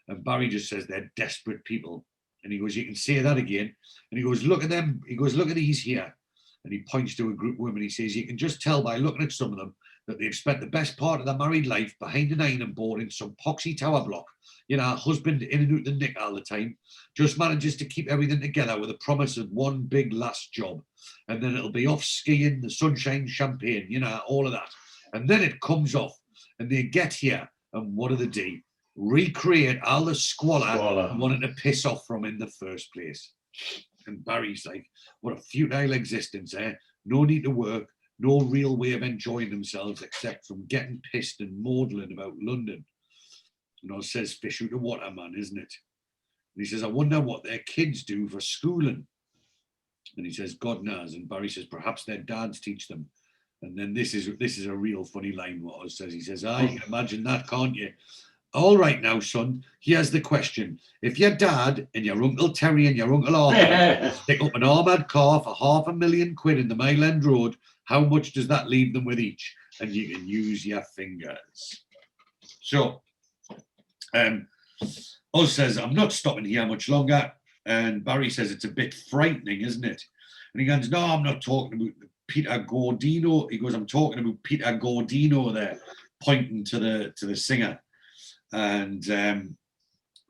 And Barry just says they're desperate people. And he goes, you can say that again. And he goes, look at them. He goes, look at these here. And he points to a group of women. He says, you can just tell by looking at some of them that they've spent the best part of their married life behind an ironing board in some poxy tower block. You know, husband in and out the nick all the time, just manages to keep everything together with a promise of one big last job. And then it'll be off skiing, the sunshine, champagne, you know, all of that. And then it comes off and they get here. And what do they do? Recreate all the squalor wanting to piss off from in the first place. And Barry's like, what a futile existence, eh? No need to work, no real way of enjoying themselves except from getting pissed and maudlin about London. And Oz says, fish out the water, man, isn't it? And he says, I wonder what their kids do for schooling. And he says, God knows. And Barry says, perhaps their dads teach them. And then this is a real funny line what Oz says. He says, you can imagine that, can't you? All right now, son, here's the question. If your dad and your Uncle Terry and your Uncle Arthur pick up an armoured car for £500,000 in the Mile End Road, how much does that leave them with each? And you can use your fingers. So, Oz says, I'm not stopping here much longer. And Barry says, it's a bit frightening, isn't it? And he goes, no, I'm not talking about Peter Gordino. He goes, I'm talking about Peter Gordino there, pointing to the singer. And then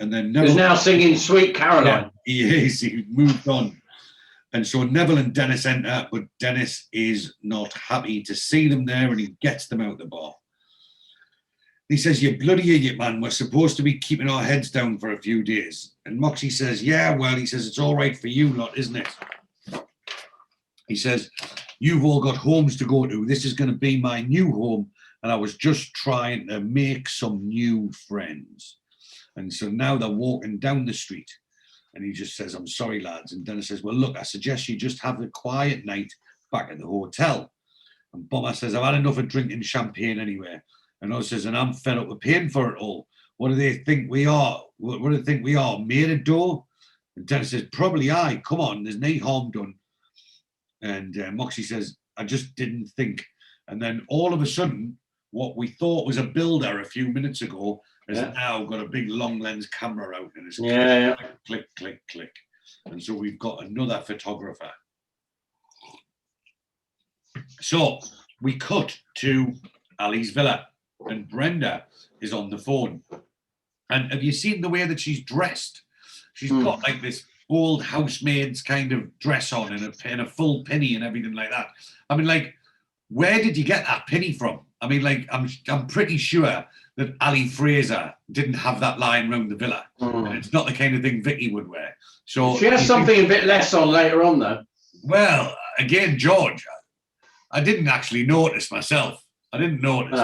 Neville, he's now singing Sweet Caroline. Yeah, he is. He moved on. And so Neville and Dennis enter, but Dennis is not happy to see them there, and he gets them out the bar. He says, you bloody idiot, man. We're supposed to be keeping our heads down for a few days. And Moxie says, yeah, well, he says, it's all right for you lot, isn't it? He says, you've all got homes to go to. This is going to be my new home. And I was just trying to make some new friends. And so now they're walking down the street. And he just says, I'm sorry, lads. And Dennis says, well, look, I suggest you just have a quiet night back at the hotel. And Bomber says, I've had enough of drinking champagne anywhere. And Oz says, and I'm fed up with paying for it all. What do they think we are? What do they think we are? Made of dough? And Dennis says, probably aye. Come on, there's no harm done. And Moxie says, I just didn't think. And then all of a sudden, what we thought was a builder a few minutes ago has now got a big long lens camera out and it's click, click, click. And so we've got another photographer. So we cut to Ali's villa and Brenda is on the phone. And have you seen the way that she's dressed? She's got like this old housemaid's kind of dress on and a full penny and everything like that. I mean, like, where did you get that penny from? I mean, like, I'm pretty sure that Ali Fraser didn't have that line round the villa. And it's not the kind of thing Vicky would wear. So she has something a bit less on later on, though. Well, again, George, I didn't actually notice myself. I didn't notice.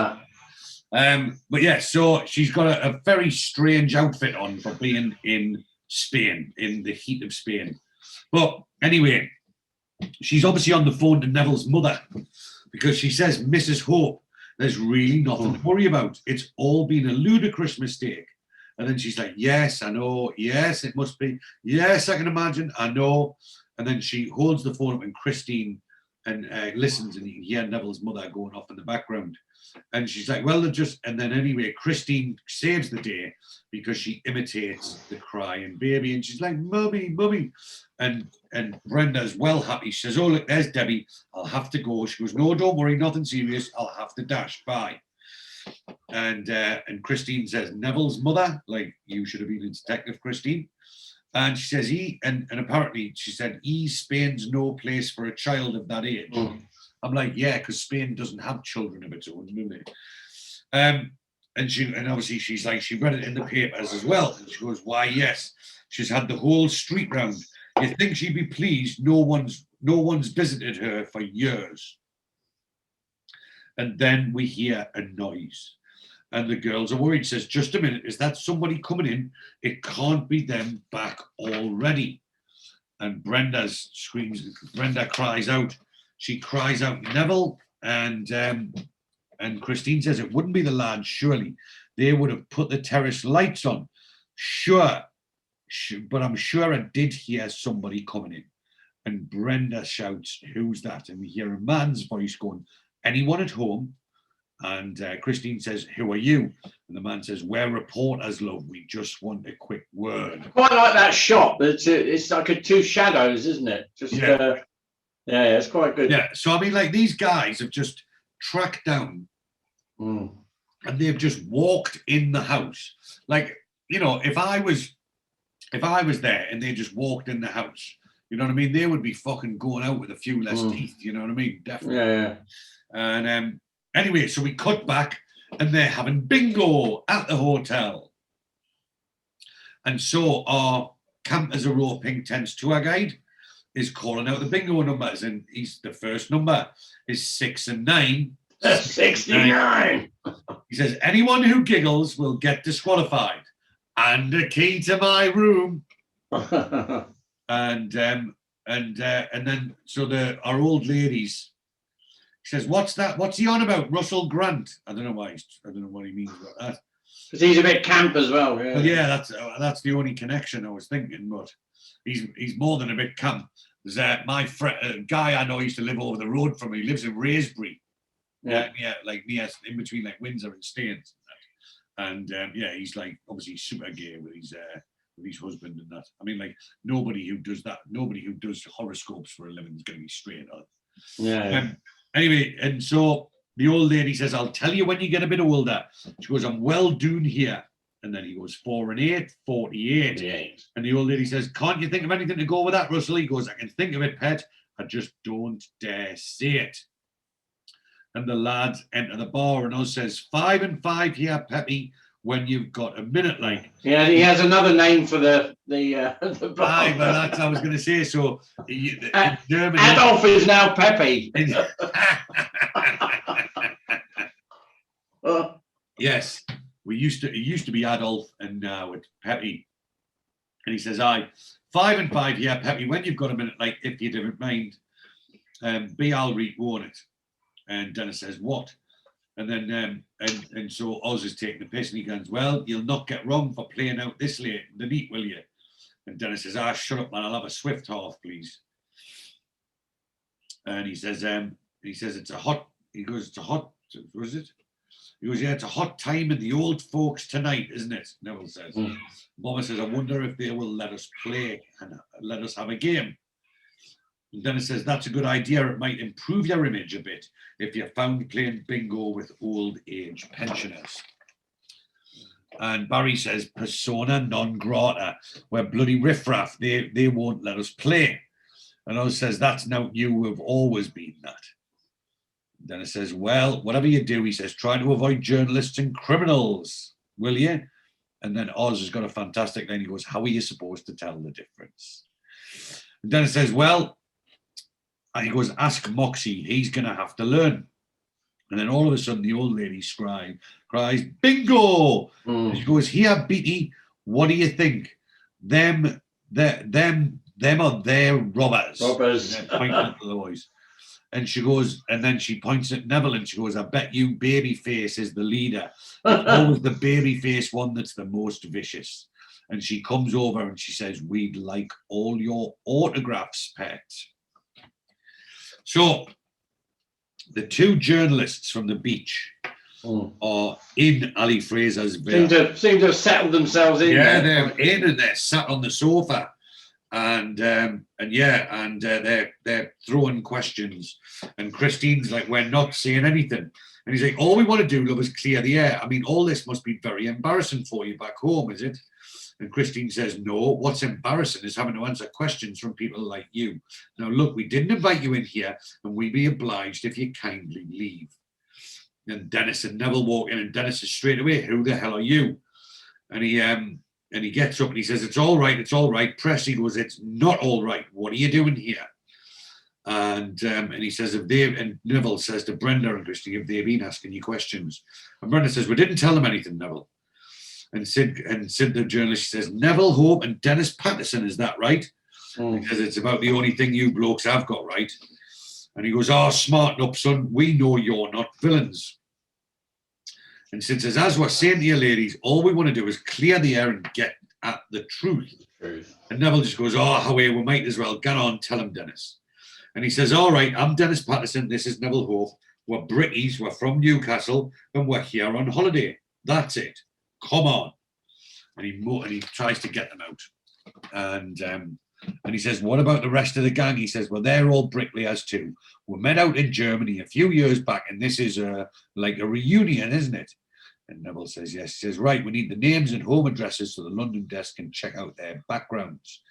But yeah, so she's got a very strange outfit on for being in Spain, in the heat of Spain. But anyway, she's obviously on the phone to Neville's mother because she says, Mrs. Hope, there's really nothing to worry about. It's all been a ludicrous mistake. And then she's like, yes, I know. Yes, it must be. Yes, I can imagine. I know. And then she holds the phone up and Christine and listens and you can hear Neville's mother going off in the background. And she's like, well, and then anyway, Christine saves the day because she imitates the crying baby. And she's like, mummy, mummy. And Brenda's well happy. She says, oh, look, there's Debbie. I'll have to go. She goes, no, don't worry, nothing serious. I'll have to dash. Bye. And Christine says, Neville's mother, like, you should have been a detective, Christine. And she says, and apparently she said, Spain's no place for a child of that age. I'm like, yeah, because Spain doesn't have children of its own, do they? And obviously she's like, she read it in the papers as well. And she goes, why, yes. She's had the whole street round. You think she'd be pleased? No one's visited her for years. And then we hear a noise. And the girls are worried. Says, just a minute, is that somebody coming in? It can't be them back already. And Brenda cries out. She cries out, Neville, and Christine says, it wouldn't be the lads, surely. They would have put the terrace lights on. Sure, but I'm sure I did hear somebody coming in. And Brenda shouts, who's that? And we hear a man's voice going, anyone at home? And Christine says, who are you? And the man says, we're reporters, love. We just want a quick word. Quite like that shot. It's like two shadows, isn't it? Just yeah, it's quite good. Yeah, so I mean, like, these guys have just tracked down and they've just walked in the house. Like, you know, if I was there and they just walked in the house, you know what I mean? They would be fucking going out with a few less teeth, you know what I mean? Definitely. Yeah. And anyway, so we cut back and they're having bingo at the hotel. And so our Camp as a Row Pink Tents tour guide is calling out the bingo numbers, and the first number is 6 and 9. 69. He says, anyone who giggles will get disqualified, and a key to my room. and then so our old ladies, he says, what's that? What's he on about? Russell Grant. I don't know what he means about that. Because he's a bit camp as well. Yeah, well, yeah, that's the only connection I was thinking, but he's more than a bit camp. There's my friend, guy I know used to live over the road from me. He lives in Wraysbury, near in between like Windsor and Staines. And he's like obviously super gay with his husband and that. I mean, like nobody who does horoscopes for a living is going to be straight on. Yeah. Anyway, and so the old lady says, I'll tell you when you get a bit older. She goes, I'm well doing here. And then he goes, 4 and 8, 48. And the old lady says, can't you think of anything to go with that, Russell? He goes, I can think of it, pet. I just don't dare say it. And the lads enter the bar and Oz says, 5 and 5 here, Peppy, when you've got a minute, like. Yeah, he has another name for the bar. Aye, well, that's what I was going to say. So, in Germany, Adolf is now Peppy. Yes. It used to be Adolf, and now it's Peppy. And he says, aye, 5 and 5 here, Peppy, when you've got a minute, like, if you didn't mind, be I'll rewarn it. And Dennis says, what? And then, and so Oz is taking the piss, and he goes, well, you'll not get wrong for playing out this late in the neat, will you? And Dennis says, shut up, man, I'll have a swift half, please. And he says, it's a hot, what is it? He goes, yeah, it's a hot time in the old folks tonight, isn't it? Neville says. Mama says, I wonder if they will let us play and let us have a game. And Dennis says, that's a good idea. It might improve your image a bit if you're found playing bingo with old age pensioners. And Barry says, persona non grata. We're bloody riffraff. They won't let us play. And Oz says, that's now you have always been that. Dennis says, well, whatever you do, he says, try to avoid journalists and criminals, will you? And then Oz has got a fantastic line. He goes, how are you supposed to tell the difference? And Dennis says, well, and he goes, ask Moxie. He's going to have to learn. And then all of a sudden, the old lady cries, bingo! And she goes, here, Beatty, what do you think? Them are their robbers. Robbers. Pointing at the boys. And she goes, and then she points at Neville and she goes, I bet you Babyface is the leader. It's always the Babyface one that's the most vicious. And she comes over and she says, we'd like all your autographs, pet. So the two journalists from the beach are in Ali Fraser's villa. Seem to have settled themselves in. Yeah, they're in and they're sat on the sofa, and they're throwing questions. And Christine's like, we're not saying anything. And he's like, all we want to do, love, is clear the air. I mean, all this must be very embarrassing for you back home, is it? And Christine says, no, what's embarrassing is having to answer questions from people like you. Now, look, we didn't invite you in here, and we'd be obliged if you kindly leave. And Dennis and Neville walk in, and Dennis is straight away, who the hell are you? And he gets up and he says, it's all right, Pressy goes, it's not all right. What are you doing here? And he says, and Neville says to Brenda and Christine, have they been asking you questions? And Brenda says, we didn't tell them anything, Neville. And Sid, the journalist, says, Neville Hope and Dennis Patterson, is that right? Because it's about the only thing you blokes have got right. And he goes, smarten up, son. We know you're not villains. And Sid says, as we're saying to you ladies, all we want to do is clear the air and get at the truth. And Neville just goes, we might as well. Get on, tell him, Dennis. And he says, all right, I'm Dennis Patterson. This is Neville Hope. We're Brickies. We're from Newcastle. And we're here on holiday. That's it. Come on. And he tries to get them out. And he says, what about the rest of the gang? He says, well, they're all bricklayers too. We met out in Germany a few years back, and this is like a reunion, isn't it? And Neville says, yes. He says, right, we need the names and home addresses so the London desk can check out their backgrounds.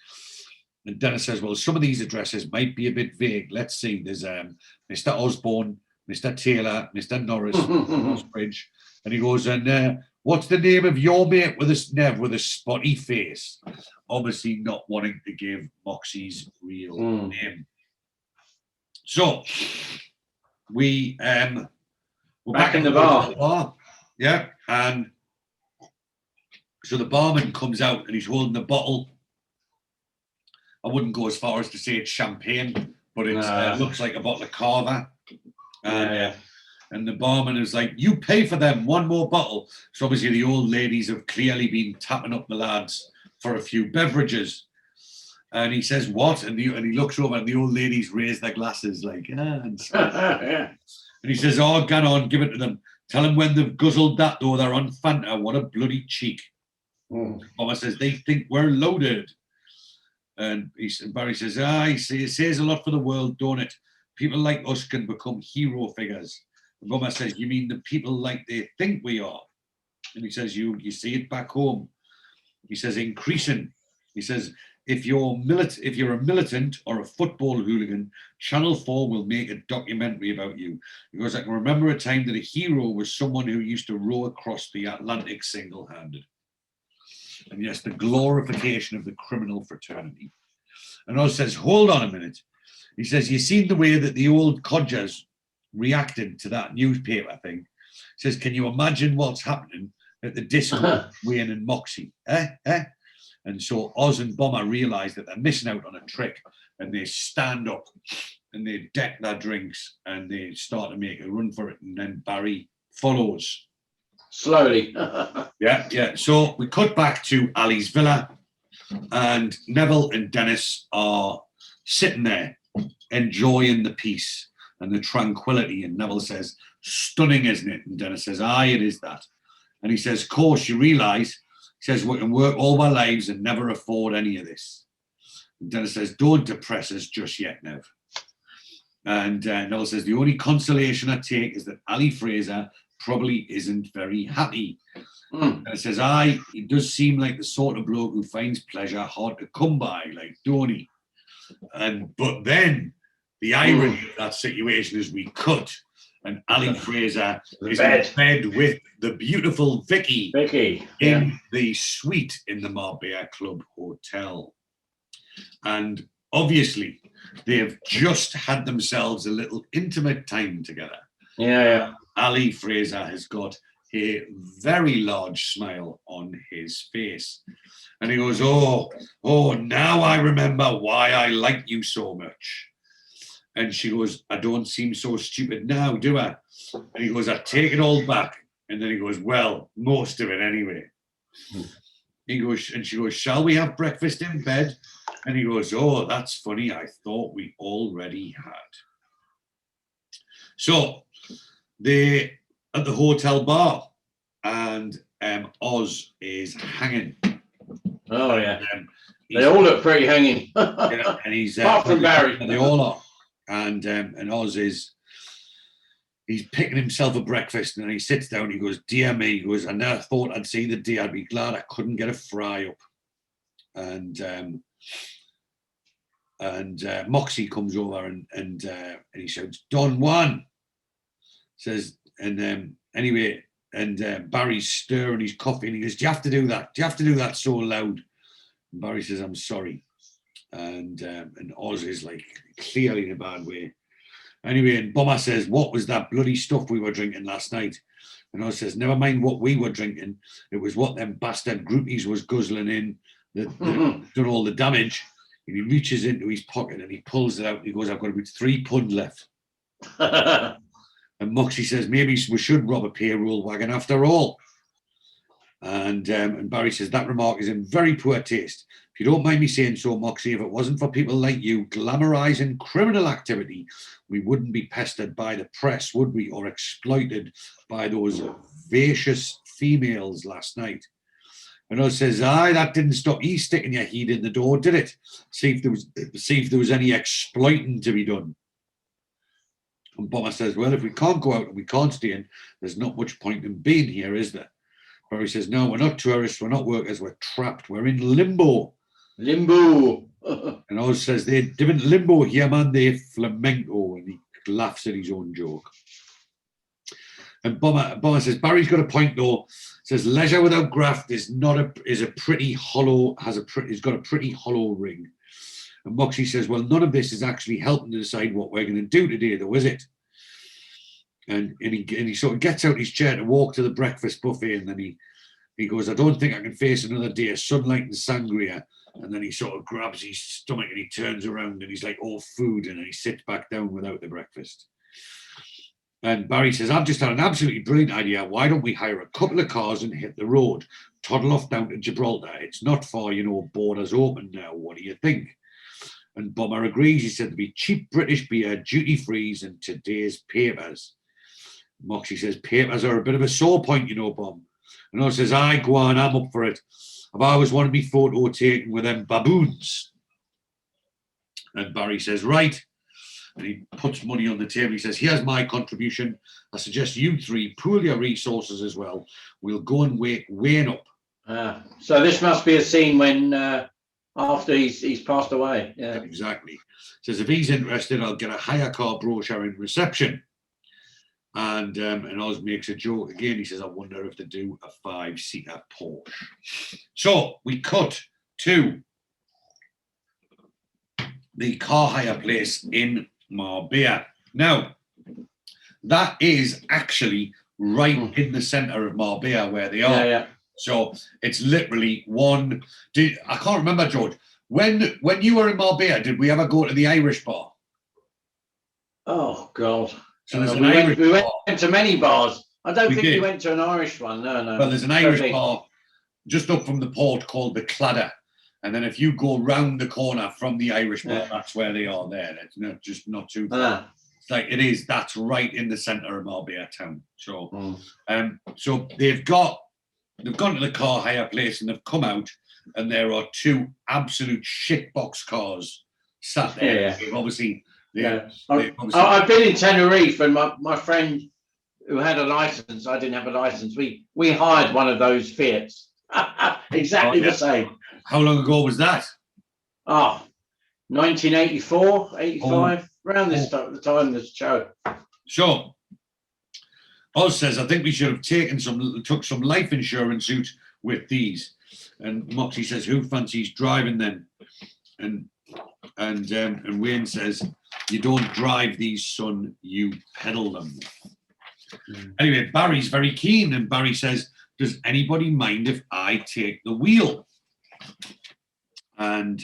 And Dennis says, well, some of these addresses might be a bit vague. Let's see. There's Mr. Osborne, Mr. Taylor, Mr. Norris, Mr. Bridge. And he goes, and what's the name of your mate with a spotty face? Obviously not wanting to give Moxie's real name. So we're back in the bar. Yeah. And so the barman comes out and he's holding the bottle. I wouldn't go as far as to say it's champagne, but it looks like a bottle of Carver. And the barman is like, you pay for them, one more bottle. So obviously the old ladies have clearly been tapping up the lads for a few beverages. And he says, what? And he looks over and the old ladies raise their glasses like, and he says, get on, give it to them. Tell them when they've guzzled that, though, they're on Fanta. What a bloody cheek. Mama says, they think we're loaded. And Barry says, it says a lot for the world, don't it? People like us can become hero figures. And Mama says, you mean the people like they think we are? And he says, you see it back home. He says, increasing. He says, if you're a militant or a football hooligan, Channel 4 will make a documentary about you. Because I can remember a time that a hero was someone who used to row across the Atlantic single-handed. And yes, the glorification of the criminal fraternity. And Oz says, hold on a minute. He says, you seen the way that the old codgers reacted to that newspaper thing? He says, can you imagine what's happening at the disco Wayne and Moxie? And so Oz and Bomber realise that they're missing out on a trick, and they stand up and they deck their drinks and they start to make a run for it, and then Barry follows. Slowly. Yeah. So we cut back to Ali's villa, and Neville and Dennis are sitting there enjoying the peace and the tranquility. And Neville says, stunning, isn't it? And Dennis says, aye, it is that. And he says, of course, you realise, he says, we can work all our lives and never afford any of this. And Dennis says, don't depress us just yet, Nev. And Neville says, the only consolation I take is that Ali Fraser probably isn't very happy. And it says, he does seem like the sort of bloke who finds pleasure hard to come by, like, don't he? But then the irony of that situation is we cut, and Ali Fraser is in bed with the beautiful Vicky in the suite in the Marbella Club Hotel. And obviously, they have just had themselves a little intimate time together. Yeah. Ali Fraser has got a very large smile on his face. And he goes, oh, now I remember why I like you so much. And she goes, I don't seem so stupid now, do I? And he goes, I take it all back. And then he goes, well, most of it anyway. He goes, and she goes, shall we have breakfast in bed? And he goes, oh, that's funny. I thought we already had. So they at the hotel bar, and Oz is hanging. Oh yeah, they all look pretty hanging. Yeah, and he's apart from Barry. They all are, and Oz is. He's picking himself a breakfast, and he sits down. He goes, "Dear me," he goes, "I never thought I'd see the day. I'd be glad I couldn't get a fry up." And Moxie comes over and he shouts, "Don Juan," says, and anyway, and Barry's stirring his coffee, and he goes, "Do you have to do that? Do you have to do that so loud?" And Barry says, "I'm sorry," and Oz is like clearly in a bad way. Anyway, and Bomber says, "What was that bloody stuff we were drinking last night?" And Oz says, "Never mind what we were drinking. It was what them bastard groupies was guzzling in that done all the damage." And he reaches into his pocket and he pulls it out and he goes, "I've got about £3 left." And Moxie says, "Maybe we should rob a payroll wagon after all." And Barry says, "That remark is in very poor taste. If you don't mind me saying so, Moxie, if it wasn't for people like you glamorizing criminal activity, we wouldn't be pestered by the press, would we? Or exploited by those vicious females last night." And Oz says, "Aye, that didn't stop you sticking your head in the door, did it? See if there was any exploiting to be done." And Bomber says, "Well, if we can't go out and we can't stay in, there's not much point in being here, is there?" Barry says, "No, we're not tourists, we're not workers, we're trapped, we're in limbo." Limbo. And Oz says, "They're different limbo here, man, they're flamenco," and he laughs at his own joke. And Bomber says, "Barry's got a point though. Says leisure without graft is a pretty hollow ring." And Moxie says, "Well, none of this is actually helping to decide what we're going to do today, though, is it?" And he sort of gets out his chair to walk to the breakfast buffet, and then he goes, "I don't think I can face another day of sunlight and sangria." And then he sort of grabs his stomach and he turns around and he's like, "Oh, food," and then he sits back down without the breakfast. And Barry says, "I've just had an absolutely brilliant idea. Why don't we hire a couple of cars and hit the road? Toddle off down to Gibraltar. It's not far, borders open now. What do you think?" And Bomber agrees. He said there'd be cheap British beer, duty frees, and today's papers. Moxie says, "Papers are a bit of a sore point, Bom." And Oz says, "Aye, go on, I'm up for it. I've always wanted me photo taken with them baboons." And Barry says, "Right." And he puts money on the table. He says, "Here's my contribution. I suggest you three pool your resources as well. We'll go and wake Wayne up." So this must be a scene when after he's passed away. Yeah, exactly. Says if he's interested, I'll get a hire car brochure in reception. And Oz makes a joke again. He says, "I wonder if they do a 5-seater Porsche." So we cut to the car hire place in Marbella. Now, that is actually right in the centre of Marbella where they are. Yeah. So it's literally one. I can't remember, George. When you were in Marbella, did we ever go to the Irish bar? Oh God! So there's an we Irish went bar. to many bars. I don't think did. we went to an Irish one. No. Well, there's an Irish bar just up from the port called the Cladder. And then if you go round the corner from the Irish bar, that's where they are there. It's not too far. It's like it is. That's right in the centre of Marbella town. So, so they've gone to the car hire place and they've come out, and there are two absolute shitbox cars sat there. Yeah. Obviously, I've been in Tenerife, and my friend who had a license, I didn't have a license. We hired one of those Fiats. Exactly the same. How long ago was that? 1984, 85, around the time of the show. So, Oz says, "I think we should have took some life insurance out with these." And Moxie says, "Who fancies driving then?" And Wayne says, "You don't drive these, son, you pedal them." Anyway, Barry's very keen, and Barry says, "Does anybody mind if I take the wheel?" And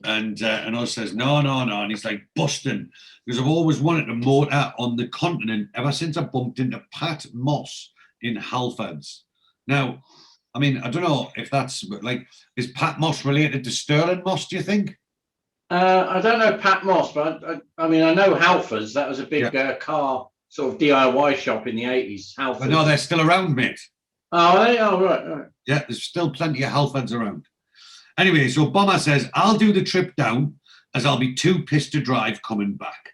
Oz says, no, and he's like, "Busting, because I've always wanted a motor on the continent ever since I bumped into Pat Moss in Halfords." Now, I mean, I don't know if that's like, is Pat Moss related to Sterling Moss, do you think? I don't know Pat Moss, but I mean, I know Halfords. That was a big car sort of DIY shop in the 80s. But no, they're still around, mate. Oh, are they? Oh, right. Yeah, there's still plenty of Halfords around. Anyway, so Bomber says, I'll do the trip down as I'll be too pissed to drive coming back.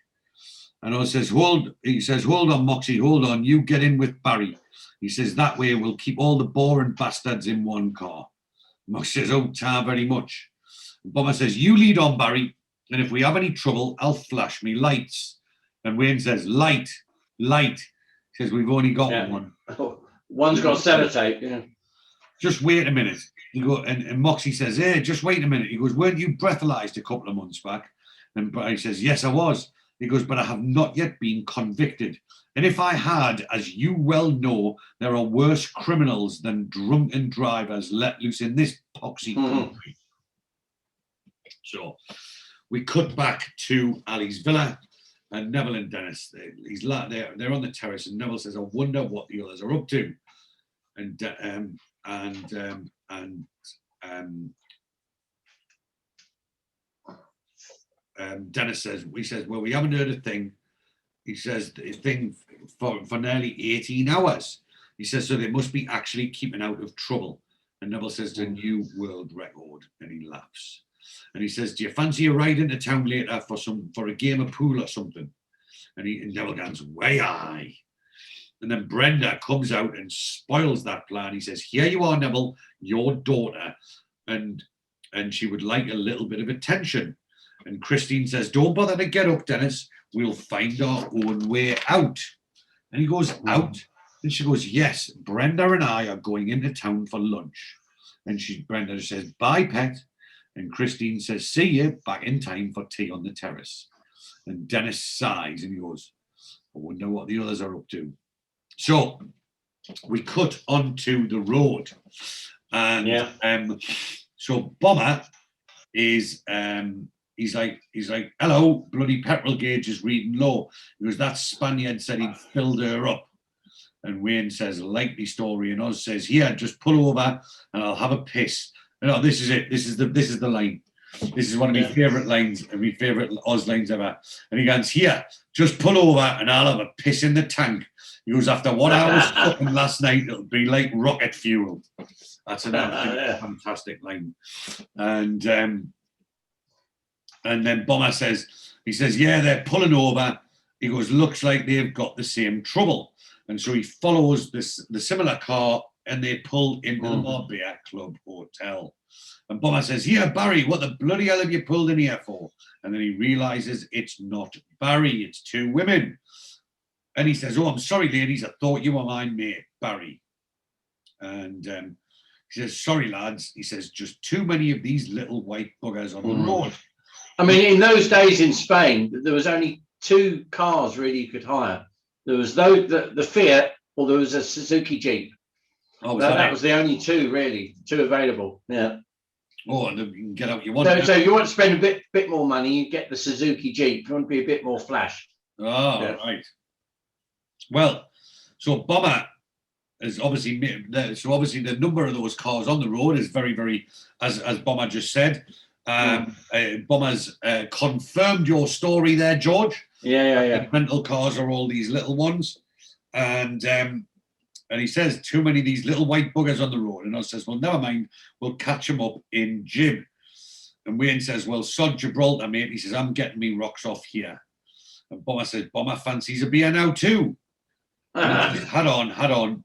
And he says, hold on, Moxie, hold on. You get in with Barry. He says, that way we'll keep all the boring bastards in one car. Moxie says, oh, ta very much. And Bomber says, you lead on, Barry. And if we have any trouble, I'll flash me lights. And Wayne says, light. He says, we've only got one. One's got sellotape, yeah. Just wait a minute. And Moxie says, hey, just wait a minute. He goes, weren't you breathalyzed a couple of months back? And Barry says, yes, I was. He goes, but I have not yet been convicted. And if I had, as you well know, there are worse criminals than drunken drivers let loose in this poxy country. So we cut back to Ali's villa, and Neville and Dennis, they're on the terrace, and Neville says, I wonder what the others are up to. And Dennis says, well, we haven't heard a thing. He says, a thing for nearly 18 hours. He says, so they must be actually keeping out of trouble. And Neville says, a new world record. And he laughs. And he says, do you fancy a ride into town later for a game of pool or something? And Neville goes, way aye. And then Brenda comes out and spoils that plan. He says, here you are, Neville, your daughter. And she would like a little bit of attention. And Christine says, don't bother to get up, Dennis. We'll find our own way out. And he goes, out? And she goes, yes, Brenda and I are going into town for lunch. And Brenda says, bye, pet. And Christine says, see you back in time for tea on the terrace. And Dennis sighs and he goes, I wonder what the others are up to. So we cut onto the road. And so Bomber is he's like, hello, bloody petrol gauge is reading low. He goes, that Spaniard said he'd filled her up. And Wayne says, likely story. And Oz says, here, just pull over and I'll have a piss. And oh, this is it. This is the line. This is one of my favourite lines, my favourite Oz lines ever. And he goes, here, just pull over and I'll have a piss in the tank. He goes, after what I was fucking last night, it'll be like rocket fuel. That's an absolutely fantastic line. And then Bomber says, he says, yeah, they're pulling over. He goes, looks like they've got the same trouble. And so he follows the similar car and they pull into the Marbella Club Hotel. And Bomber says, here, Barry, what the bloody hell have you pulled in here for? And then he realizes it's not Barry, it's two women. And he says, oh, I'm sorry, ladies, I thought you were my mate, Barry. And he says, sorry, lads. He says, just too many of these little white buggers on the road. I mean, in those days in Spain, there was only two cars really you could hire. There was the Fiat, or there was a Suzuki Jeep. Oh, that was the only two available. Yeah. Oh, and you can get out you want. So you want to spend a bit more money, you get the Suzuki Jeep. You want to be a bit more flash. Oh, yeah. Right. Well, so Bomber is obviously the number of those cars on the road is very, very, as Bomber just said. Bomber's confirmed your story there, George. Yeah. Rental cars are all these little ones, and he says too many of these little white buggers on the road. And I says, well, never mind, we'll catch them up in Jib. And Wayne says, well, sod Gibraltar, mate. He says, I'm getting me rocks off here. And Bomber says, Bomber fancies a beer now too. Had on.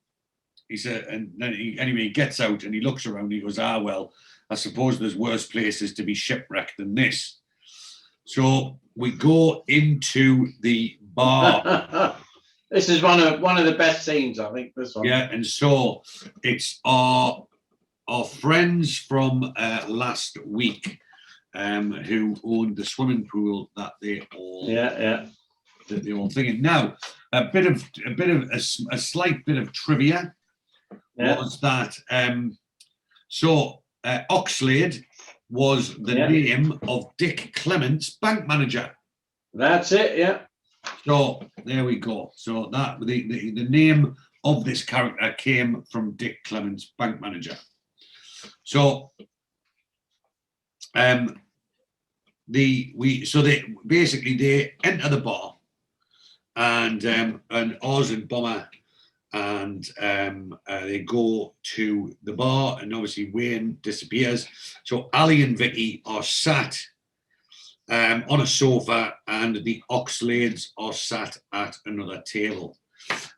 He said, and then he gets out and he looks around. He goes, well, I suppose there's worse places to be shipwrecked than this. So we go into the bar. This is one of the best scenes, I think. This one. Yeah, and so it's our friends from last week who owned the swimming pool that they all that they all thinking. Now a slight bit of trivia was that Oxlade was the name of Dick Clement's bank manager. That's it, yeah. So there we go. So that the name of this character came from Dick Clement's bank manager. So they enter the bar and Oz and Bomber, and they go to the bar, and obviously Wayne disappears. So Ali and Vicky are sat on a sofa, and the Oxlades are sat at another table.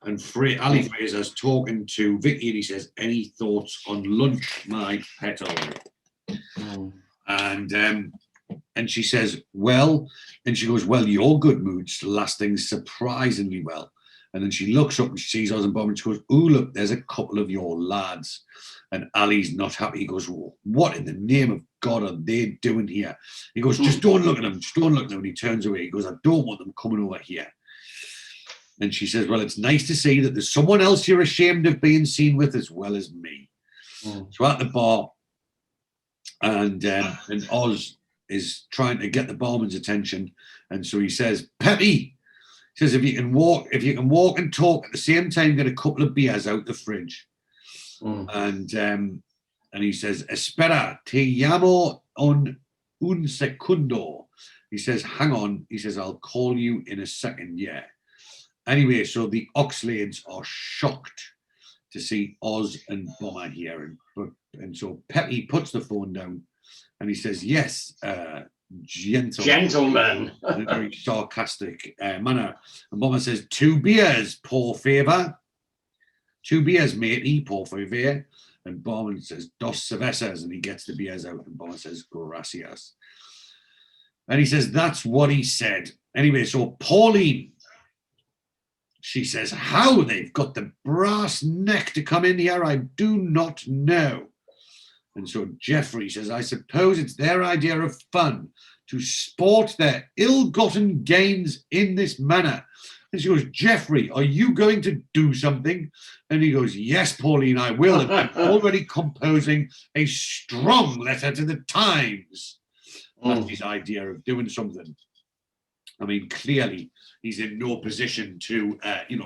And Ali Fraser's talking to Vicky, and he says, "Any thoughts on lunch, my petal?" And she says, "Well," and she goes, "Well, your good mood's lasting surprisingly well." And then she looks up and she sees Oz and Bob, and she goes, "Ooh, look, there's a couple of your lads." And Ali's not happy. He goes, "Well, what in the name of God are they doing here?" He goes, "Just don't look at them. Just don't look at them." And he turns away. He goes, "I don't want them coming over here." And she says, "Well, it's nice to see that there's someone else you're ashamed of being seen with as well as me." So at the bar, and Oz is trying to get the barman's attention, and so he says, "Peppy," he says, if you can walk and talk at the same time, get a couple of beers out the fridge." And he says, "Espera, te llamo un segundo." He says, "Hang on." He says, "I'll call you in a second." Yeah. Anyway, so the Oxlades are shocked to see Oz and Bomber here, and so Peppy puts the phone down, and he says, "Yes, gentlemen," in a very sarcastic manner. And Bomber says, "2 beers, por favor." "2 beers, matey, por favor." And Bomber says, "Dos cervezas," and he gets the beers out, and Bomber says, "Gracias." And he says, "That's what he said." Anyway, so Pauline, she says, "How they've got the brass neck to come in here, I do not know." And so Jeffrey says, "I suppose it's their idea of fun to sport their ill-gotten gains in this manner." And she goes, "Jeffrey, are you going to do something?" And he goes, "Yes, Pauline, I will. And I'm already composing a strong letter to the Times." That's his idea of doing something. I mean, clearly, he's in no position to,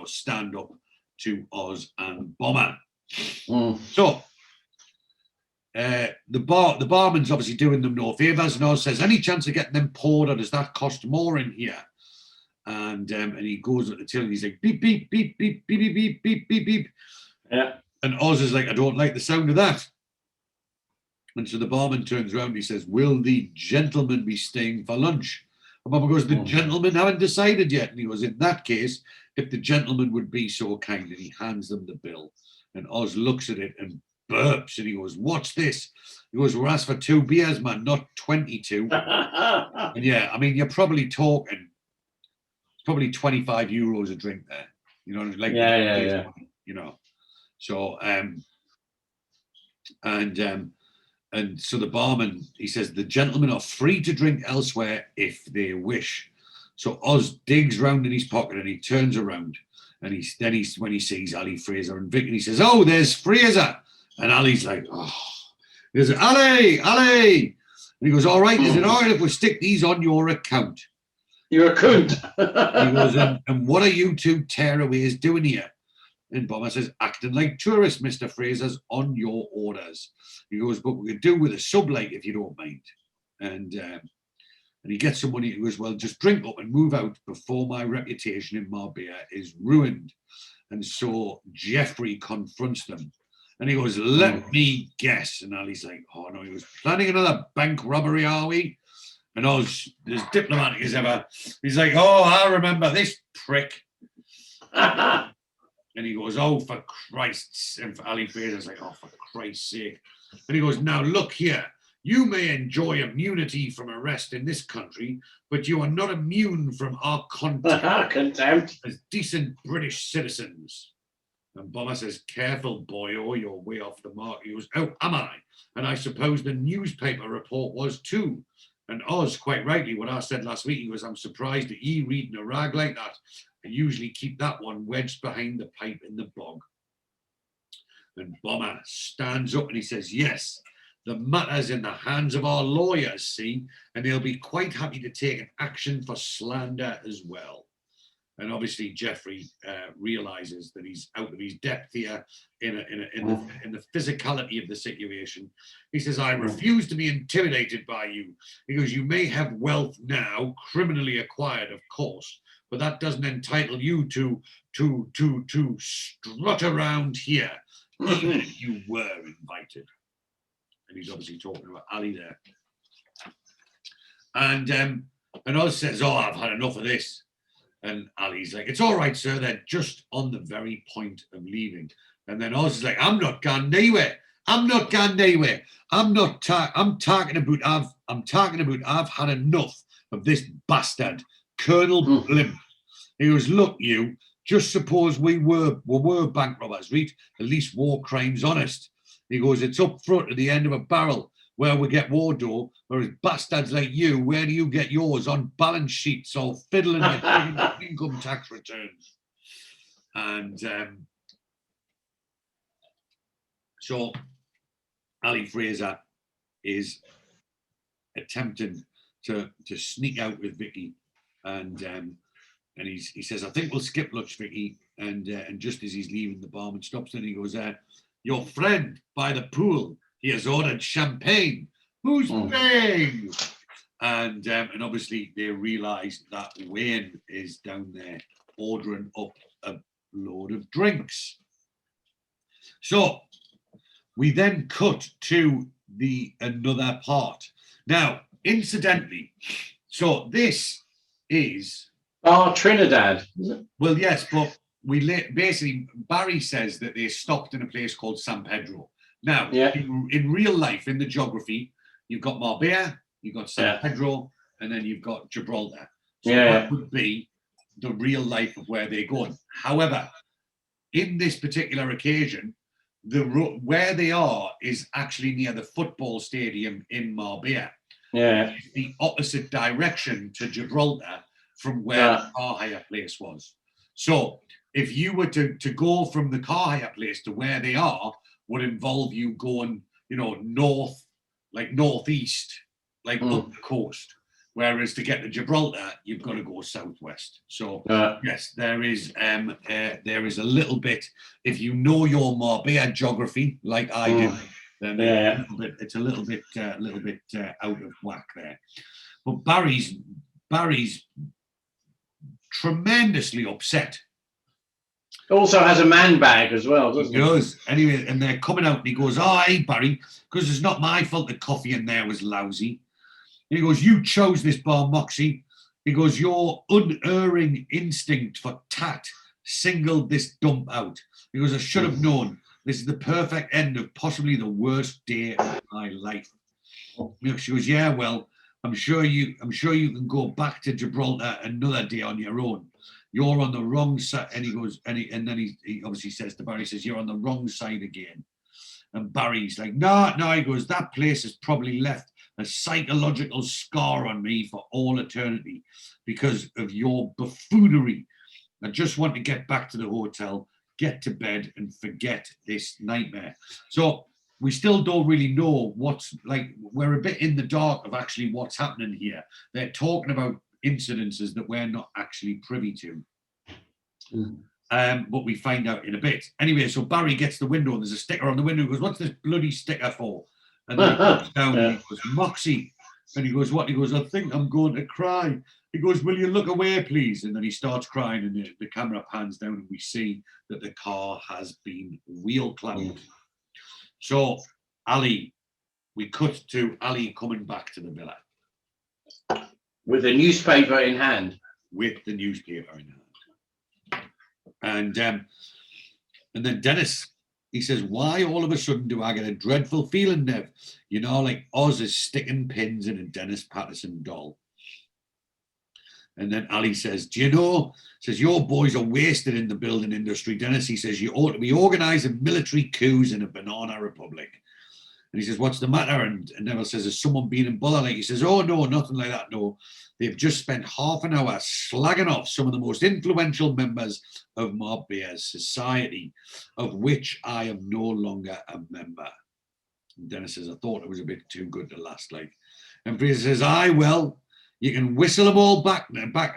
stand up to Oz and Bomber. So, the barman's obviously doing them no favours, and Oz says, "Any chance of getting them poured, or does that cost more in here?" And he goes at the till, and he's like, "Beep, beep, beep, beep, beep, beep, beep, beep, beep, beep." Yeah. And Oz is like, "I don't like the sound of that." And so the barman turns around and he says, "Will the gentleman be staying for lunch?" And Bomber goes, "The gentlemen haven't decided yet." And he goes, "In that case, if the gentleman would be so kind," and he hands them the bill. And Oz looks at it and burps, and he goes, "What's this?" He goes, "We're asked for 2 beers, man, not 22. And yeah, I mean, you're probably talking, it's probably €25 a drink there. You know, like, yeah. You know. So, and so the barman, he says, "The gentlemen are free to drink elsewhere if they wish." So Oz digs round in his pocket, and he turns around, and when he sees Ali Fraser and Vic, and he says, "Oh, there's Fraser." And Ali's like, "Oh," he goes, Ali. And he goes, "All right, is it all right if we stick these on your account?" "You're a cunt." He goes, and what are you two tearaways doing here?" And Bomber says, "Acting like tourists, Mr. Fraser's, on your orders." He goes, "But we could do with a sublight if you don't mind." And he gets some money. He goes, "Well, just drink up and move out before my reputation in Marbella is ruined." And so Jeffrey confronts them. And he goes, "Let me guess." And Ali's like, "Oh no," he was planning another bank robbery, are we? And Oz, as diplomatic as ever, he's like, "Oh, I remember this prick." And he goes, "Oh, for Christ's," and Ali Fraser's like, "Oh, for Christ's sake." And he goes, "Now look here, you may enjoy immunity from arrest in this country, but you are not immune from our contempt as decent British citizens." And Bomber says, "Careful, boyo, you're way off the mark." He goes, "Oh, am I? And I suppose the newspaper report was too." And Oz, quite rightly, what I said last week, he goes, "I'm surprised at ye reading a rag like that. I usually keep that one wedged behind the pipe in the bog." And Bomber stands up and he says, "Yes, the matter's in the hands of our lawyers, see, and they'll be quite happy to take an action for slander as well." And obviously Jeffrey realizes that he's out of his depth here in the physicality of the situation. He says, I refuse to be intimidated by you. He goes, you may have wealth now, criminally acquired, of course, but that doesn't entitle you to strut around here, even if you were invited. And he's obviously talking about Ali there. And Oz says, oh, I've had enough of this. And Ali's like, it's all right, sir. They're just on the very point of leaving. And then Oz is like, I'm not going anywhere. I'm not going anywhere. I'm talking about I've had enough of this bastard, Colonel Blimp. He goes, look, you, just suppose we were bank robbers, right? At least war crime's honest. He goes, it's up front at the end of a barrel where we get war dough, whereas bastards like you, where do you get yours? On balance sheets or fiddling with income tax returns. And so Ali Fraser is attempting to sneak out with Vicky, and he says, I think we'll skip lunch, Vicky. And just as he's leaving, the barman stops and he goes, your friend by the pool, he has ordered champagne. Who's paying? And obviously they realise that Wayne is down there ordering up a load of drinks. So we then cut to another part. Now, incidentally, so this is Trinidad. Well, yes, but basically Barry says that they stopped in a place called San Pedro. Now, in real life, in the geography, you've got Marbella, you've got San Pedro, and then you've got Gibraltar. So that would be the real life of where they're going. However, in this particular occasion, where they are is actually near the football stadium in Marbella. Yeah, it's the opposite direction to Gibraltar from where the car hire place was. So if you were to go from the car hire place to where they are, would involve you going, north, like northeast, like up the coast. Whereas to get to Gibraltar, you've got to go southwest. So yes, there is a little bit. If you know your Marbella geography, like I do, then it's a little bit out of whack there. But Barry's tremendously upset. Also has a man bag as well, doesn't he? He does. Anyway, and they're coming out and he goes, oh, hey, Barry, because it's not my fault the coffee in there was lousy. And he goes, you chose this bar, Moxie. He goes, your unerring instinct for tat singled this dump out. He goes, I should have known. This is the perfect end of possibly the worst day of my life. She goes, yeah, well, I'm sure you can go back to Gibraltar another day on your own. You're on the wrong side. And he goes, and then he obviously says to Barry, he says, you're on the wrong side again. And Barry's like, no, he goes, that place has probably left a psychological scar on me for all eternity because of your buffoonery. I just want to get back to the hotel, get to bed and forget this nightmare. So we still don't really know we're a bit in the dark of actually what's happening here. They're talking about incidences that we're not actually privy to. But we find out in a bit. Anyway, so Barry gets the window and there's a sticker on the window. He goes, what's this bloody sticker for? And then he comes down and he goes, Moxie. And he goes, what? He goes, I think I'm going to cry. He goes, will you look away, please? And then he starts crying and the camera pans down and we see that the car has been wheel clamped. So we cut to Ali coming back to the villa. With a newspaper in hand. With the newspaper in hand. And then Dennis, he says, why all of a sudden do I get a dreadful feeling, Nev? Like Oz is sticking pins in a Dennis Patterson doll. And then Ali says, do you know, says, your boys are wasted in the building industry, Dennis. He says, you ought to be organising military coups in a banana republic. And he says, what's the matter? And Neville says, has someone been in bother? He says, oh, no, nothing like that, no. They've just spent half an hour slagging off some of the most influential members of Marbella's society, of which I am no longer a member. And Dennis says, I thought it was a bit too good to last, like. And Fraser says, well, You can whistle them all back.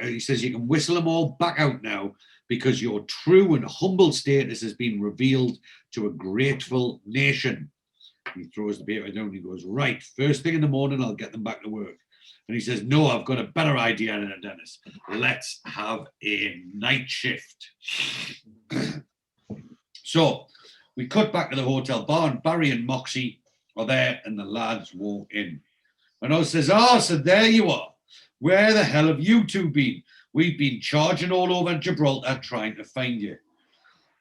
He says you can whistle them all back out now because your true and humble status has been revealed to a grateful nation. He throws the paper down and he goes, right, first thing in the morning, I'll get them back to work. And he says, no, I've got a better idea than a Dennis. Let's have a night shift. So we cut back to the hotel bar and Barry and Moxie are there and the lads walk in. And I says, so there you are. Where the hell have you two been? We've been charging all over Gibraltar trying to find you.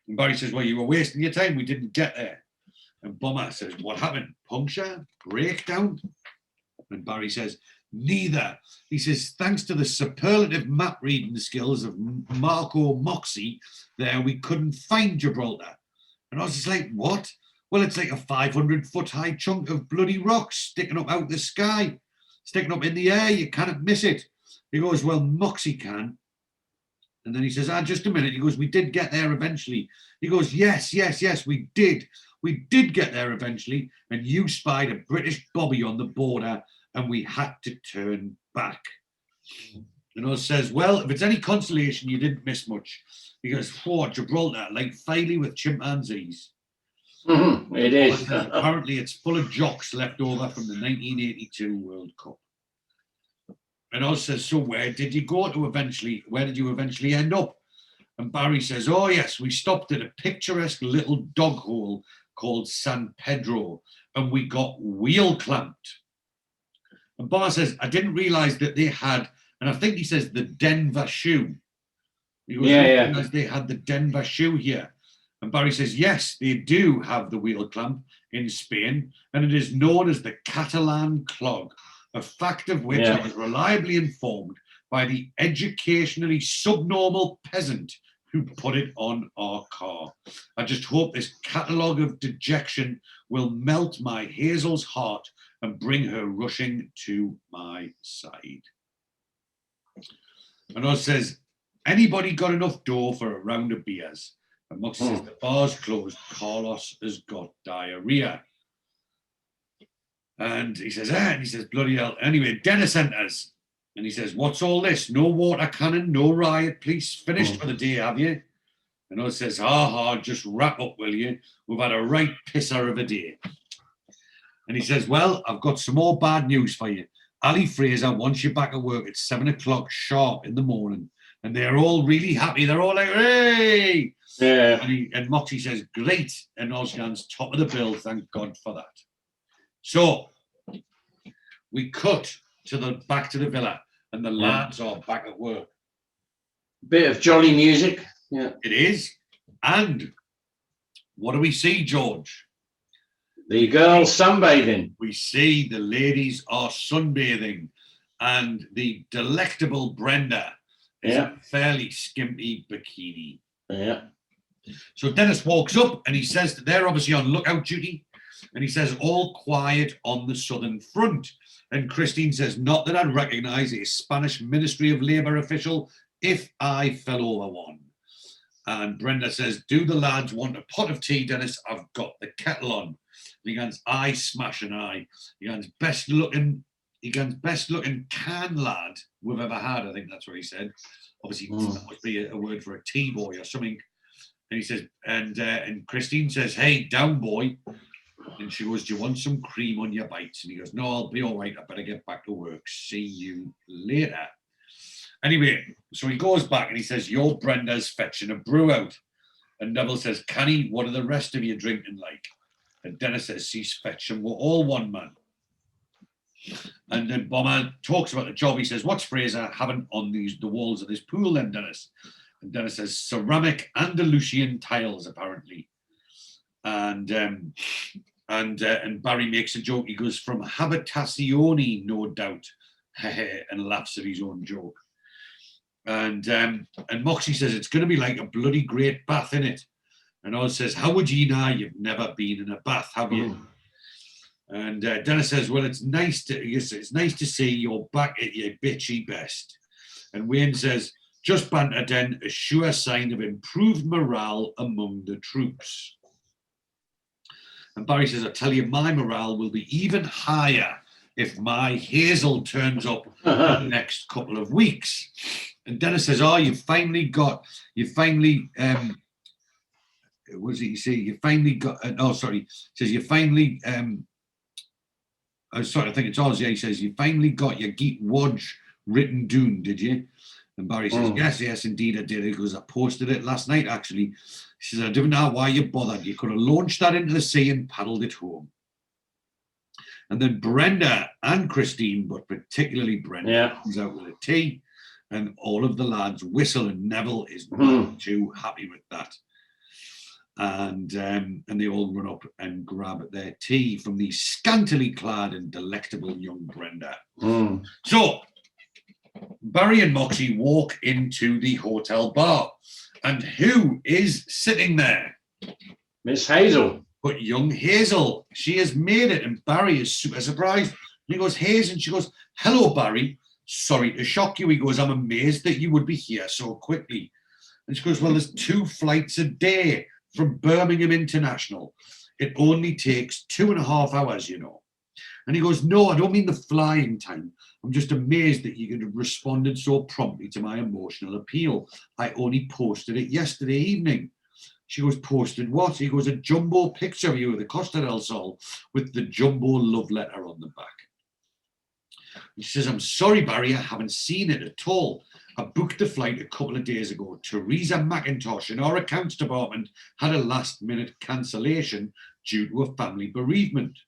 And Barry says, well, you were wasting your time. We didn't get there. And Bomber says, what happened? Puncture? Breakdown? And Barry says, neither. He says, thanks to the superlative map reading skills of Marco Moxie there, we couldn't find Gibraltar. And I was just like, what? Well, it's like a 500-foot high chunk of bloody rocks sticking up out the sky, sticking up in the air. You cannot miss it. He goes, well, Moxie can. And then he says, just a minute. He goes, we did get there eventually. He goes, yes, we did. We did get there eventually. And you spied a British bobby on the border and we had to turn back. And Oz says, well, if it's any consolation, you didn't miss much. He goes, Gibraltar, like Filey with chimpanzees. Mm-hmm. It is. Apparently, it's full of jocks left over from the 1982 World Cup. And Oz says, so where did you eventually end up? And Barry says, oh, yes, we stopped at a picturesque little dog hole called San Pedro, and we got wheel clamped. And Bar says, I didn't realize that they had, and I think he says the Denver shoe. He goes, realize they had the Denver shoe here. And Barry says, yes, they do have the wheel clamp in Spain, and it is known as the Catalan clog, a fact of which I was reliably informed by the educationally subnormal peasant who put it on our car. I just hope this catalogue of dejection will melt my Hazel's heart and bring her rushing to my side. And Oz says, anybody got enough dough for a round of beers? And Moxie says, the bar's closed. Carlos has got diarrhea. And he says, bloody hell. Anyway, Dennis enters. And he says, what's all this? No water cannon, no riot police. Finished for the day, have you? And Oz says, just wrap up, will you? We've had a right pisser of a day. And he says, well, I've got some more bad news for you. Ali Fraser wants you back at work at 7 o'clock sharp in the morning. And they're all really happy. They're all like, hey! Yeah. And Moxie says, great. And Ozgan's top of the bill. Thank God for that. So we cut back to the villa and the lads are back at work. Bit of jolly music. Yeah. It is. And what do we see, George? The girls sunbathing. We see the ladies are sunbathing and the delectable Brenda is a fairly skimpy bikini. Yeah. So Dennis walks up and he says that they're obviously on lookout duty. And he says, all quiet on the southern front. And Christine says, not that I'd recognize a Spanish Ministry of Labour official if I fell over one. And Brenda says, do the lads want a pot of tea, Dennis? I've got the kettle on. And he goes, I smash an eye. He goes, best looking can lad we've ever had. I think that's what he said. Obviously, that must be a word for a tea boy or something. And he says, and Christine says, hey, down boy. And she goes, do you want some cream on your bites? And he goes, no, I'll be all right. I better get back to work. See you later. Anyway, so he goes back and he says, your Brenda's fetching a brew out. And Neville says, Canny, what are the rest of you drinking like? And Dennis says, cease fetching. We're all one man. And then Bomber talks about the job. He says, what's Fraser having on the walls of this pool then, Dennis? And Dennis says, ceramic Andalusian tiles, apparently. And Barry makes a joke. He goes, from Habitazione, no doubt, and laughs at his own joke. And Moxie says, it's going to be like a bloody great bath, innit? And Oz says, how would you know? You've never been in a bath, have you? And Dennis says, well, it's nice to see you're back at your bitchy best. And Wayne says, just banter then, a sure sign of improved morale among the troops. And Barry says, I tell you, my morale will be even higher if my Hazel turns up in the next couple of weeks. And Dennis says, oh, what does he say? You finally got, says you finally, I think it's Oz, yeah, he says, you finally got your Geet Wodge written down, did you? And Barry says, yes, indeed I did. He goes, I posted it last night, actually. He says, I don't know why you bothered. You could have launched that into the sea and paddled it home. And then Brenda and Christine, but particularly Brenda, comes out with a tea, and all of the lads whistle, and Neville is not too happy with that. And they all run up and grab their tea from the scantily clad and delectable young Brenda. So Barry and Moxie walk into the hotel bar, and who is sitting there? Miss Hazel. But young Hazel, she has made it, and Barry is super surprised. And he goes, Hazel, and she goes, hello, Barry. Sorry to shock you. He goes, I'm amazed that you would be here so quickly. And she goes, well, there's 2 flights a day from Birmingham International. It only takes 2.5 hours, you know. And he goes, no, I don't mean the flying time. I'm just amazed that you could have responded so promptly to my emotional appeal. I only posted it yesterday evening. She goes, posted what? He goes, a jumbo picture of you with the Costa del Sol with the jumbo love letter on the back. And she says, I'm sorry, Barry, I haven't seen it at all. I booked the flight a couple of days ago. Teresa McIntosh in our accounts department had a last-minute cancellation due to a family bereavement.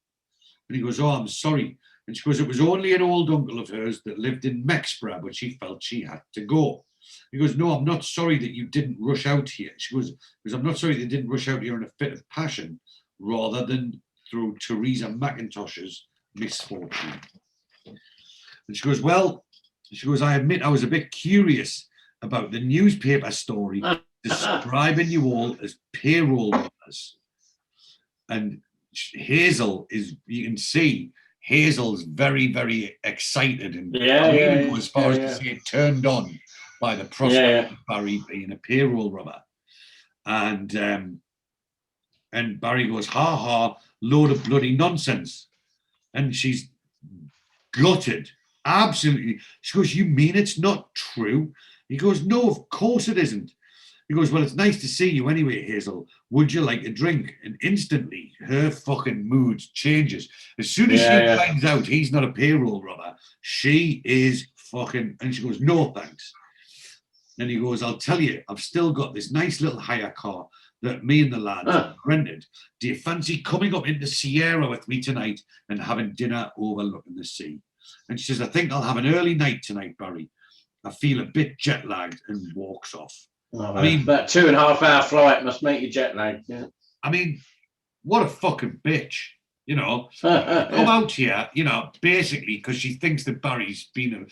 And he goes, oh, I'm sorry. And she goes, it was only an old uncle of hers that lived in Mexborough, but she felt she had to go. He goes, no, I'm not sorry that you didn't rush out here. She goes, I'm not sorry that you didn't rush out here in a fit of passion, rather than through Teresa McIntosh's misfortune. And she goes, well, I admit I was a bit curious about the newspaper story describing you all as payroll workers. And Hazel is, you can see, Hazel's very, very excited and go as far as to say turned on by the prospect of Barry being a payroll robber. And Barry goes, ha ha, load of bloody nonsense. And she's gutted. Absolutely. She goes, you mean it's not true? He goes, no, of course it isn't. He goes, well, it's nice to see you anyway, Hazel. Would you like a drink? And instantly, her fucking mood changes. As soon as she finds out he's not a payroll robber, she is fucking... And she goes, no, thanks. And he goes, I'll tell you, I've still got this nice little hire car that me and the lads have rented. Do you fancy coming up into Sierra with me tonight and having dinner overlooking the sea? And she says, I think I'll have an early night tonight, Barry. I feel a bit jet lagged, and walks off. Oh, I mean, that 2.5 hour flight must make you jet lagged. Yeah. I mean, what a fucking bitch, you know. Come out here, you know, basically because she thinks that Barry's been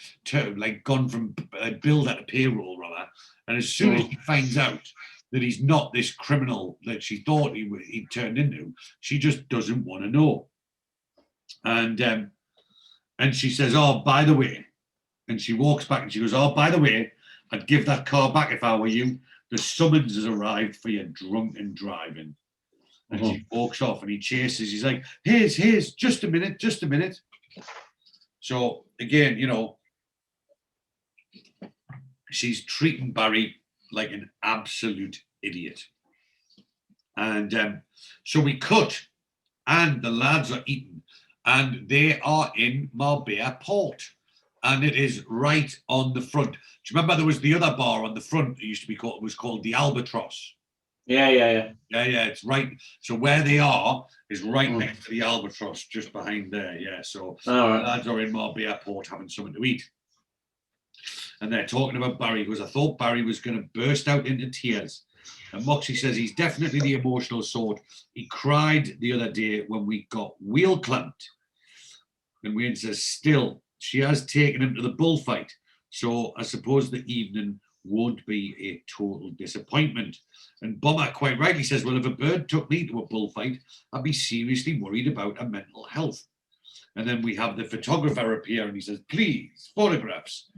gone from a builder to payroll robber, and as soon as she finds out that he's not this criminal that she thought he turned into, she just doesn't want to know. And she says, oh, by the way, and she walks back and she goes, oh, by the way, I'd give that car back if I were you. The summons has arrived for your drunken driving. And she walks off and he chases. He's like, here's, just a minute. So again, you know, she's treating Barry like an absolute idiot. And so we cut, and the lads are eating, and they are in Marbella Port. And it is right on the front. Do you remember there was the other bar on the front that used to be called, it was called the Albatross? Yeah, it's right. So where they are is right next to the Albatross, just behind there. Yeah, so the lads are in Marbella Port having something to eat. And they're talking about Barry, because I thought Barry was going to burst out into tears. And Moxie says he's definitely the emotional sort. He cried the other day when we got wheel clamped. And Wayne says, still, she has taken him to the bullfight, so I suppose the evening won't be a total disappointment. And Bomber quite rightly says, well, if a bird took me to a bullfight, I'd be seriously worried about her mental health. And then we have the photographer appear and he says, please, photographs.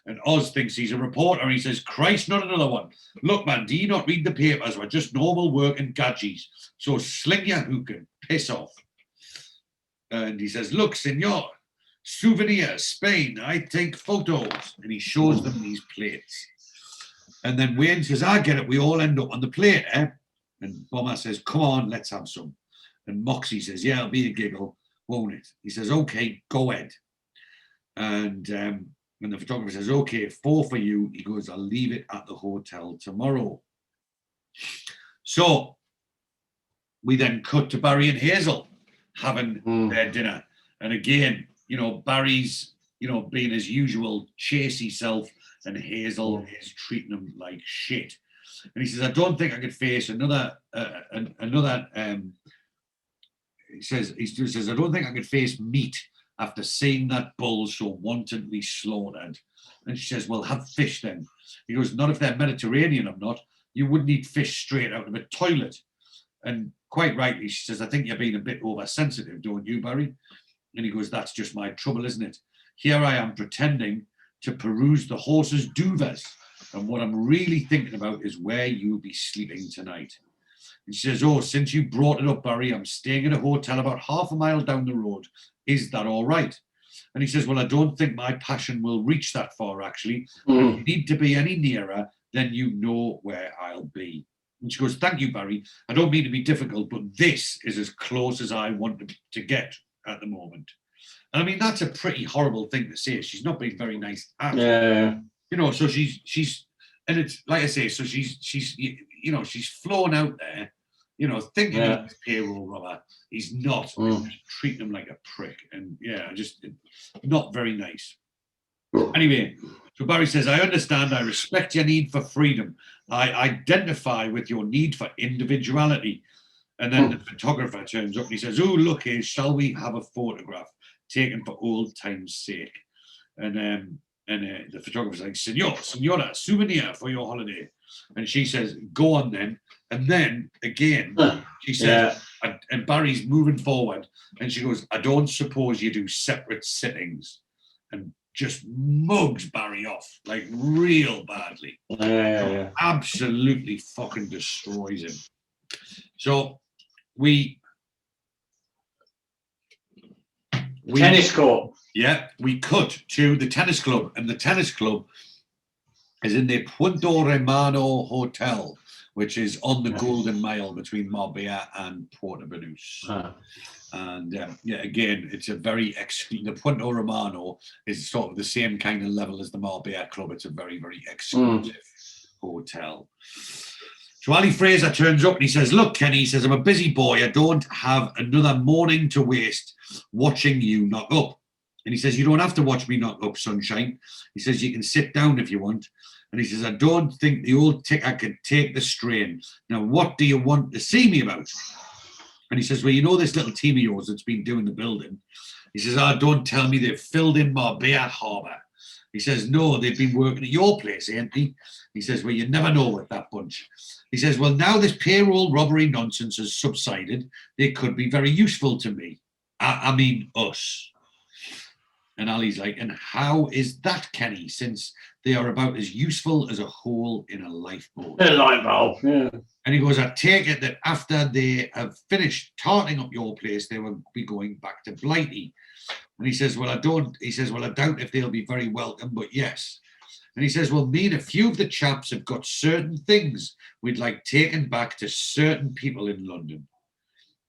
And Oz thinks he's a reporter and he says, Christ, not another one. Look, man, do you not read the papers? We're just normal working gadgies. So sling your hook and piss off. And he says, look, senor, souvenir, Spain, I take photos. And he shows them these plates. And then Wayne says, I get it, we all end up on the plate, eh? And Bomber says, come on, let's have some. And Moxie says, yeah, it'll be a giggle, won't it? He says, okay, go ahead. And when the photographer says, okay, 4 for you, he goes, I'll leave it at the hotel tomorrow. So we then cut to Barry and Hazel having their dinner. And again, you know, Barry's, you know, being his usual chasey self, and Hazel is treating him like shit. And he says, I don't think I could face another, he says, I don't think I could face meat after seeing that bull so wantonly slaughtered. And she says, well, have fish then. He goes, not if they're Mediterranean, I'm not. You wouldn't eat fish straight out of a toilet. And quite rightly, she says, I think you're being a bit oversensitive, don't you, Barry? And he goes, that's just my trouble, isn't it? Here I am pretending to peruse the horse's duvers. And what I'm really thinking about is where you'll be sleeping tonight. And she says, oh, since you brought it up, Barry, I'm staying at a hotel about half a mile down the road. Is that all right? And he says, well, I don't think my passion will reach that far, actually. If you need to be any nearer, then you know where I'll be. And she goes, thank you, Barry. I don't mean to be difficult, but this is as close as I want to get at the moment. And I mean, that's a pretty horrible thing to say. She's not being very nice at all. You know, so she's, and it's like I say, so she's, you know, she's flown out there, you know, thinking of this payroll robber. He's not treating him like a prick. And yeah, just not very nice. Anyway, so Barry says, I understand, I respect your need for freedom. I identify with your need for individuality. And then the photographer turns up and he says, oh, look here, shall we have a photograph taken for old time's sake? And the photographer's like, Senora, souvenir for your holiday. And she says, go on then. And then again, she says, and Barry's moving forward, and she goes, I don't suppose you do separate sittings. And just mugs Barry off, like real badly. Absolutely fucking destroys him. So we tennis court. Yeah, we cut to the tennis club, and the tennis club is in the Punto Romano Hotel, which is on the Golden Mile between Marbella and Porto Banús. And again, it's a very the Punto Romano is sort of the same kind of level as the Marbella Club. It's a very, very exclusive hotel. So Ali Fraser turns up and he says, look, Kenny, he says, I'm a busy boy. I don't have another morning to waste watching you knock up. And he says, you don't have to watch me knock up, sunshine. He says, you can sit down if you want. And he says, I don't think the old ticker could take the strain. Now, what do you want to see me about? And he says, well, you know this little team of yours that's been doing the building? He says, don't tell me they've filled in Marbella Harbour. He says, no, they've been working at your place, ain't they? He says, well, you never know with that bunch. He says, well, now this payroll robbery nonsense has subsided, they could be very useful to me. I mean, us. And Ali's like, and how is that, Kenny, since they are about as useful as a hole in a lifeboat? A light bulb, yeah. And he goes, I take it that after they have finished tarting up your place, they will be going back to Blighty. And he says, well, I doubt if they'll be very welcome, but yes. And he says, well, me and a few of the chaps have got certain things we'd like taken back to certain people in London.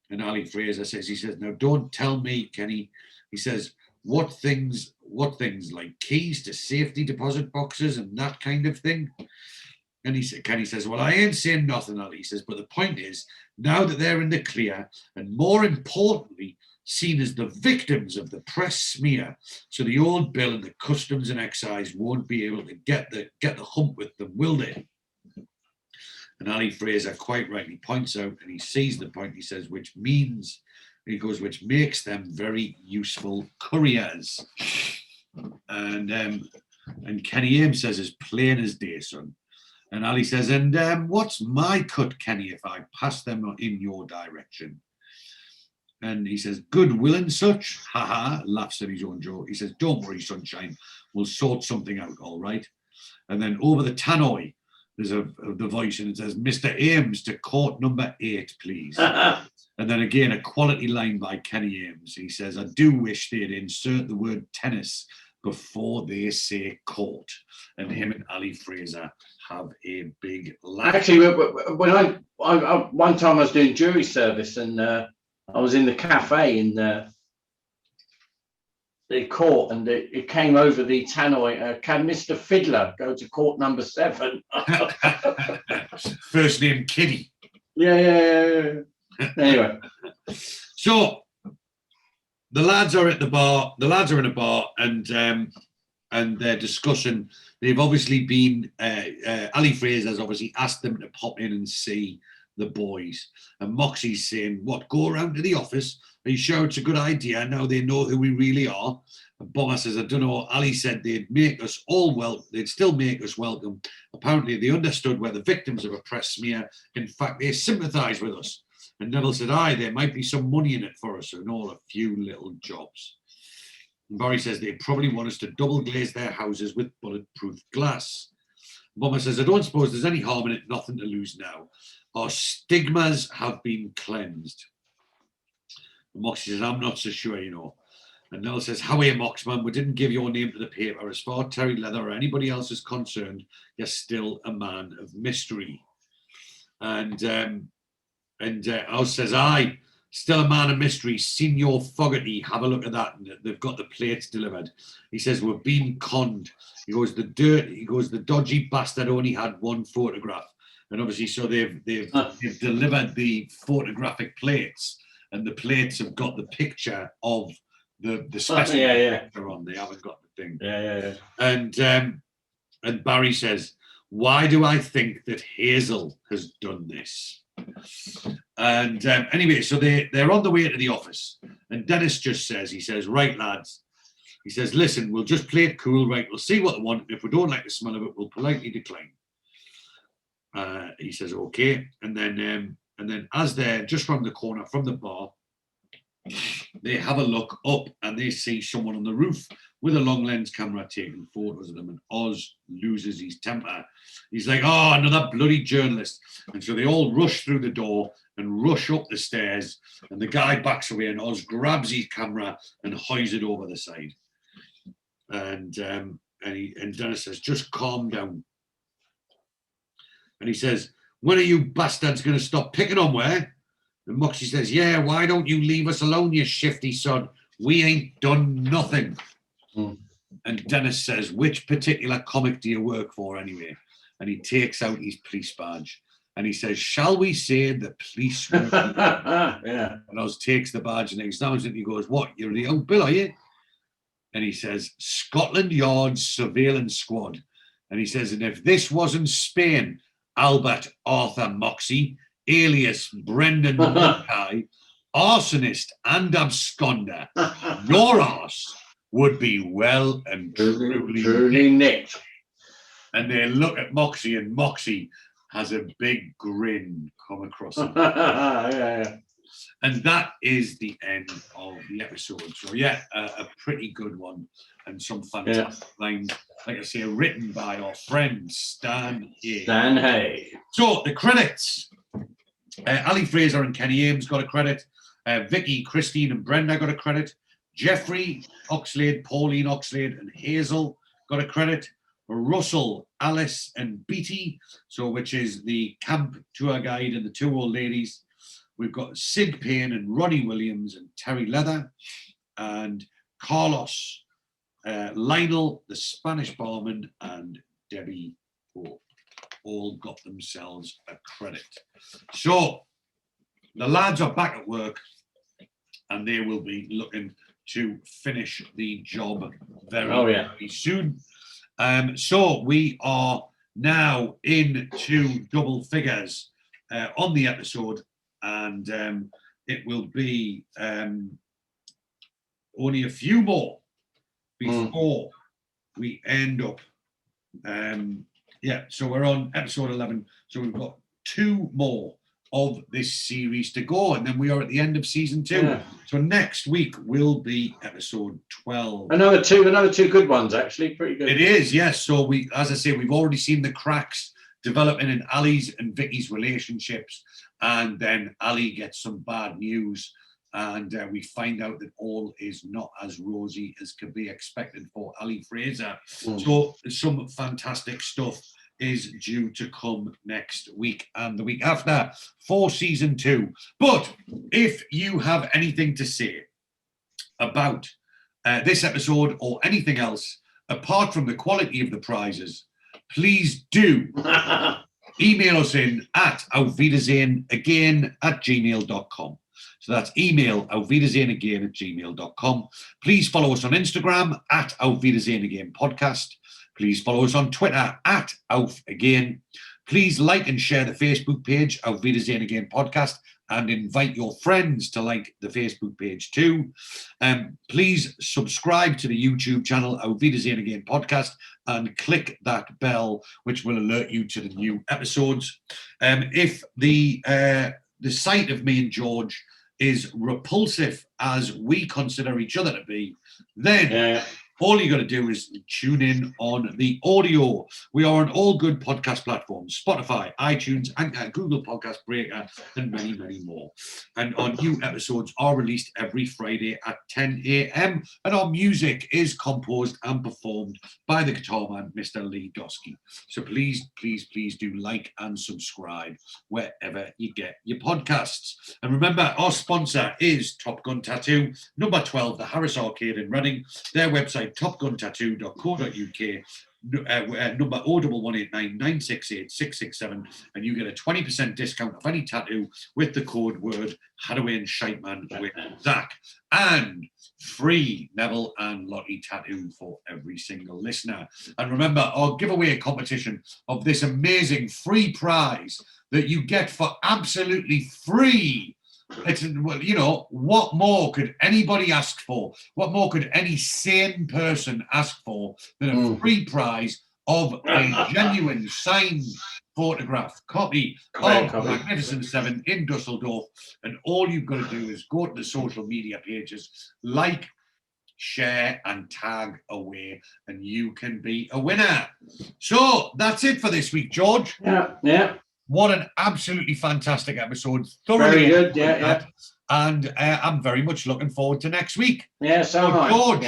And Ali Fraser says, he says, now don't tell me, Kenny. He says, what things like keys to safety deposit boxes and that kind of thing? And Kenny says, well, I ain't saying nothing, Ali. He says, but the point is, now that they're in the clear, and more importantly, seen as the victims of the press smear, so the old Bill and the Customs and Excise won't be able to get the hump with them, will they? And Ali Fraser quite rightly points out, and he sees the point, he says, which makes them very useful couriers. And Kenny Ames says, as plain as day, son. And Ali says, and what's my cut, Kenny, if I pass them in your direction? And he says, goodwill and such. Ha, laughs at his own joke. He says, don't worry, sunshine. We'll sort something out, all right? And then over the tannoy, there's the voice, and it says, "Mr. Ames to court number 8, please." And then again, a quality line by Kenny Ames. He says, "I do wish they'd insert the word tennis before they say court." And him and Ali Fraser have a big laugh. Actually, when I one time I was doing jury service, and I was in the cafe in the court, and it came over the tannoy. Can Mr. Fiddler go to court number 7? First name Kitty. Yeah. Anyway, so the lads are at the bar. The lads are in a bar, and they're discussing. They've obviously been. Ali Fraser's obviously asked them to pop in and see the boys, and Moxie's saying, "What? Go around to the office? Are you sure it's a good idea? Now they know who we really are." And Bomber says, "I don't know." Ali said they'd make us all they'd still make us welcome. Apparently, they understood we're the victims of a press smear. In fact, they sympathise with us. And Neville said, "Aye, there might be some money in it for us, and all a few little jobs." And Barry says they probably want us to double glaze their houses with bulletproof glass. Bomber says, "I don't suppose there's any harm in it, nothing to lose now. Our stigmas have been cleansed." And Moxie says, "I'm not so sure, you know." And Neville says, "How are you, Moxman? We didn't give your name to the paper. As far as Terry Leather or anybody else is concerned, you're still a man of mystery." And Oz says, "Aye, still a man of mystery. Senior Fogarty, have a look at that." And they've got the plates delivered. He says, "We've been conned." He goes, "The dodgy bastard only had one photograph." And obviously, so they've delivered the photographic plates, and the plates have got the picture of the specimen on. They haven't got the thing. Yeah. And Barry says, "Why do I think that Hazel has done this?" And anyway, so they're on the way to the office, and Dennis just says, he says, "Right, lads," he says, "listen, we'll just play it cool, right? We'll see what they want. If we don't like the smell of it, we'll politely decline." He says, "Okay." And then as they're just round the corner from the bar, they have a look up and they see someone on the roof with a long lens camera taking photos of them, and Oz loses his temper. He's like, "Oh, another bloody journalist." And so they all rush through the door and rush up the stairs, and the guy backs away, and Oz grabs his camera and hoys it over the side. And Dennis says, "Just calm down." And he says, "When are you bastards going to stop picking on where?" And Moxie says, "Yeah, why don't you leave us alone, you shifty sod? We ain't done nothing." And Dennis says, "Which particular comic do you work for anyway?" And he takes out his police badge and he says, "Shall we say the police?" Yeah. And Oz takes the badge and examines it, and he goes, "What, you're the old Bill, are you?" And he says, "Scotland Yard's surveillance squad." And he says, "And if this wasn't Spain, Albert Arthur Moxie, alias Brendan Mackay, arsonist and absconder, your arse would be well and truly nicked." And they look at Moxie, and Moxie has a big grin come across him. Yeah. And that is the end of the episode. So yeah, a pretty good one, and some fantastic lines. Like I say, written by our friend Stan Hay. Stan Hay. So the credits. Ali Fraser and Kenny Ames got a credit. Vicky, Christine and Brenda got a credit. Jeffrey Oxlade, Pauline Oxlade and Hazel got a credit. Russell, Alice and Beatty, so which is the camp tour guide and the two old ladies. We've got Sid Payne and Ronnie Williams and Terry Leather, and Carlos, Lionel, the Spanish barman, and Debbie Hope all got themselves a credit. So the lads are back at work, and they will be looking to finish the job very soon. So we are now into double figures on the episode, and it will be only a few more before we end up. So we're on episode 11. So we've got 2 more of this series to go, and then we are at the end of season 2. Yeah. So next week will be episode 12. Another two good ones, actually. Pretty good. It is, yes. So we, as I say, we've already seen the cracks developing in Ali's and Vicky's relationships, and then Ali gets some bad news, and we find out that all is not as rosy as could be expected for Ali Fraser. So some fantastic stuff is due to come next week and the week after for season 2. But if you have anything to say about this episode or anything else, apart from the quality of the prizes, please do email us in at Auf Wiedersehen Again at gmail.com. So that's email Auf Wiedersehen Again at gmail.com. Please follow us on Instagram at Auf Wiedersehen Again Podcast. Please follow us on Twitter at Auf Again. Please like and share the Facebook page, Auf Wiedersehen Again Podcast, and invite your friends to like the Facebook page too. Please subscribe to the YouTube channel, Auf Wiedersehen Again Podcast, and click that bell, which will alert you to the new episodes. If the sight of me and George is repulsive, as we consider each other to be, then all you got to do is tune in on the audio. We are on all good podcast platforms: Spotify, iTunes, Anchor, Google Podcast, Breaker, and many, many more. And our new episodes are released every Friday at 10 a.m. And our music is composed and performed by the guitar man, Mr. Lee Dosky. So please, please, please do like and subscribe wherever you get your podcasts. And remember, our sponsor is Top Gun Tattoo, number 12, the Harris Arcade in Reading. Their website, topguntattoo.co.uk, number 0189 968 667, and you get a 20% discount of any tattoo with the code word Hadaway Shiteman with Zach, and free Neville and Lottie tattoo for every single listener. And remember, our giveaway competition of this amazing free prize that you get for absolutely free. It's, well, you know, what more could anybody ask for? What more could any sane person ask for than a free prize of a genuine signed photograph copy of Magnificent Seven in Dusseldorf? And all you've got to do is go to the social media pages, like, share, and tag away, and you can be a winner. So that's it for this week, George. Yeah. What an absolutely fantastic episode. Thoroughly very good, And I'm very much looking forward to next week. Yeah, so am I. George,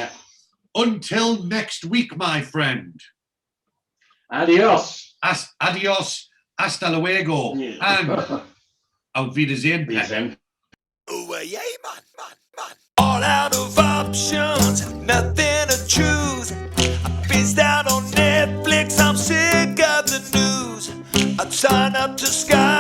until next week, my friend. Adios. Adios. Hasta luego. And Auf Wiedersehen Pet. Oh, yeah, man. All out of options, nothing to choose. I fizzed out on Netflix, I'm sick of the news. I'd sign up to Sky.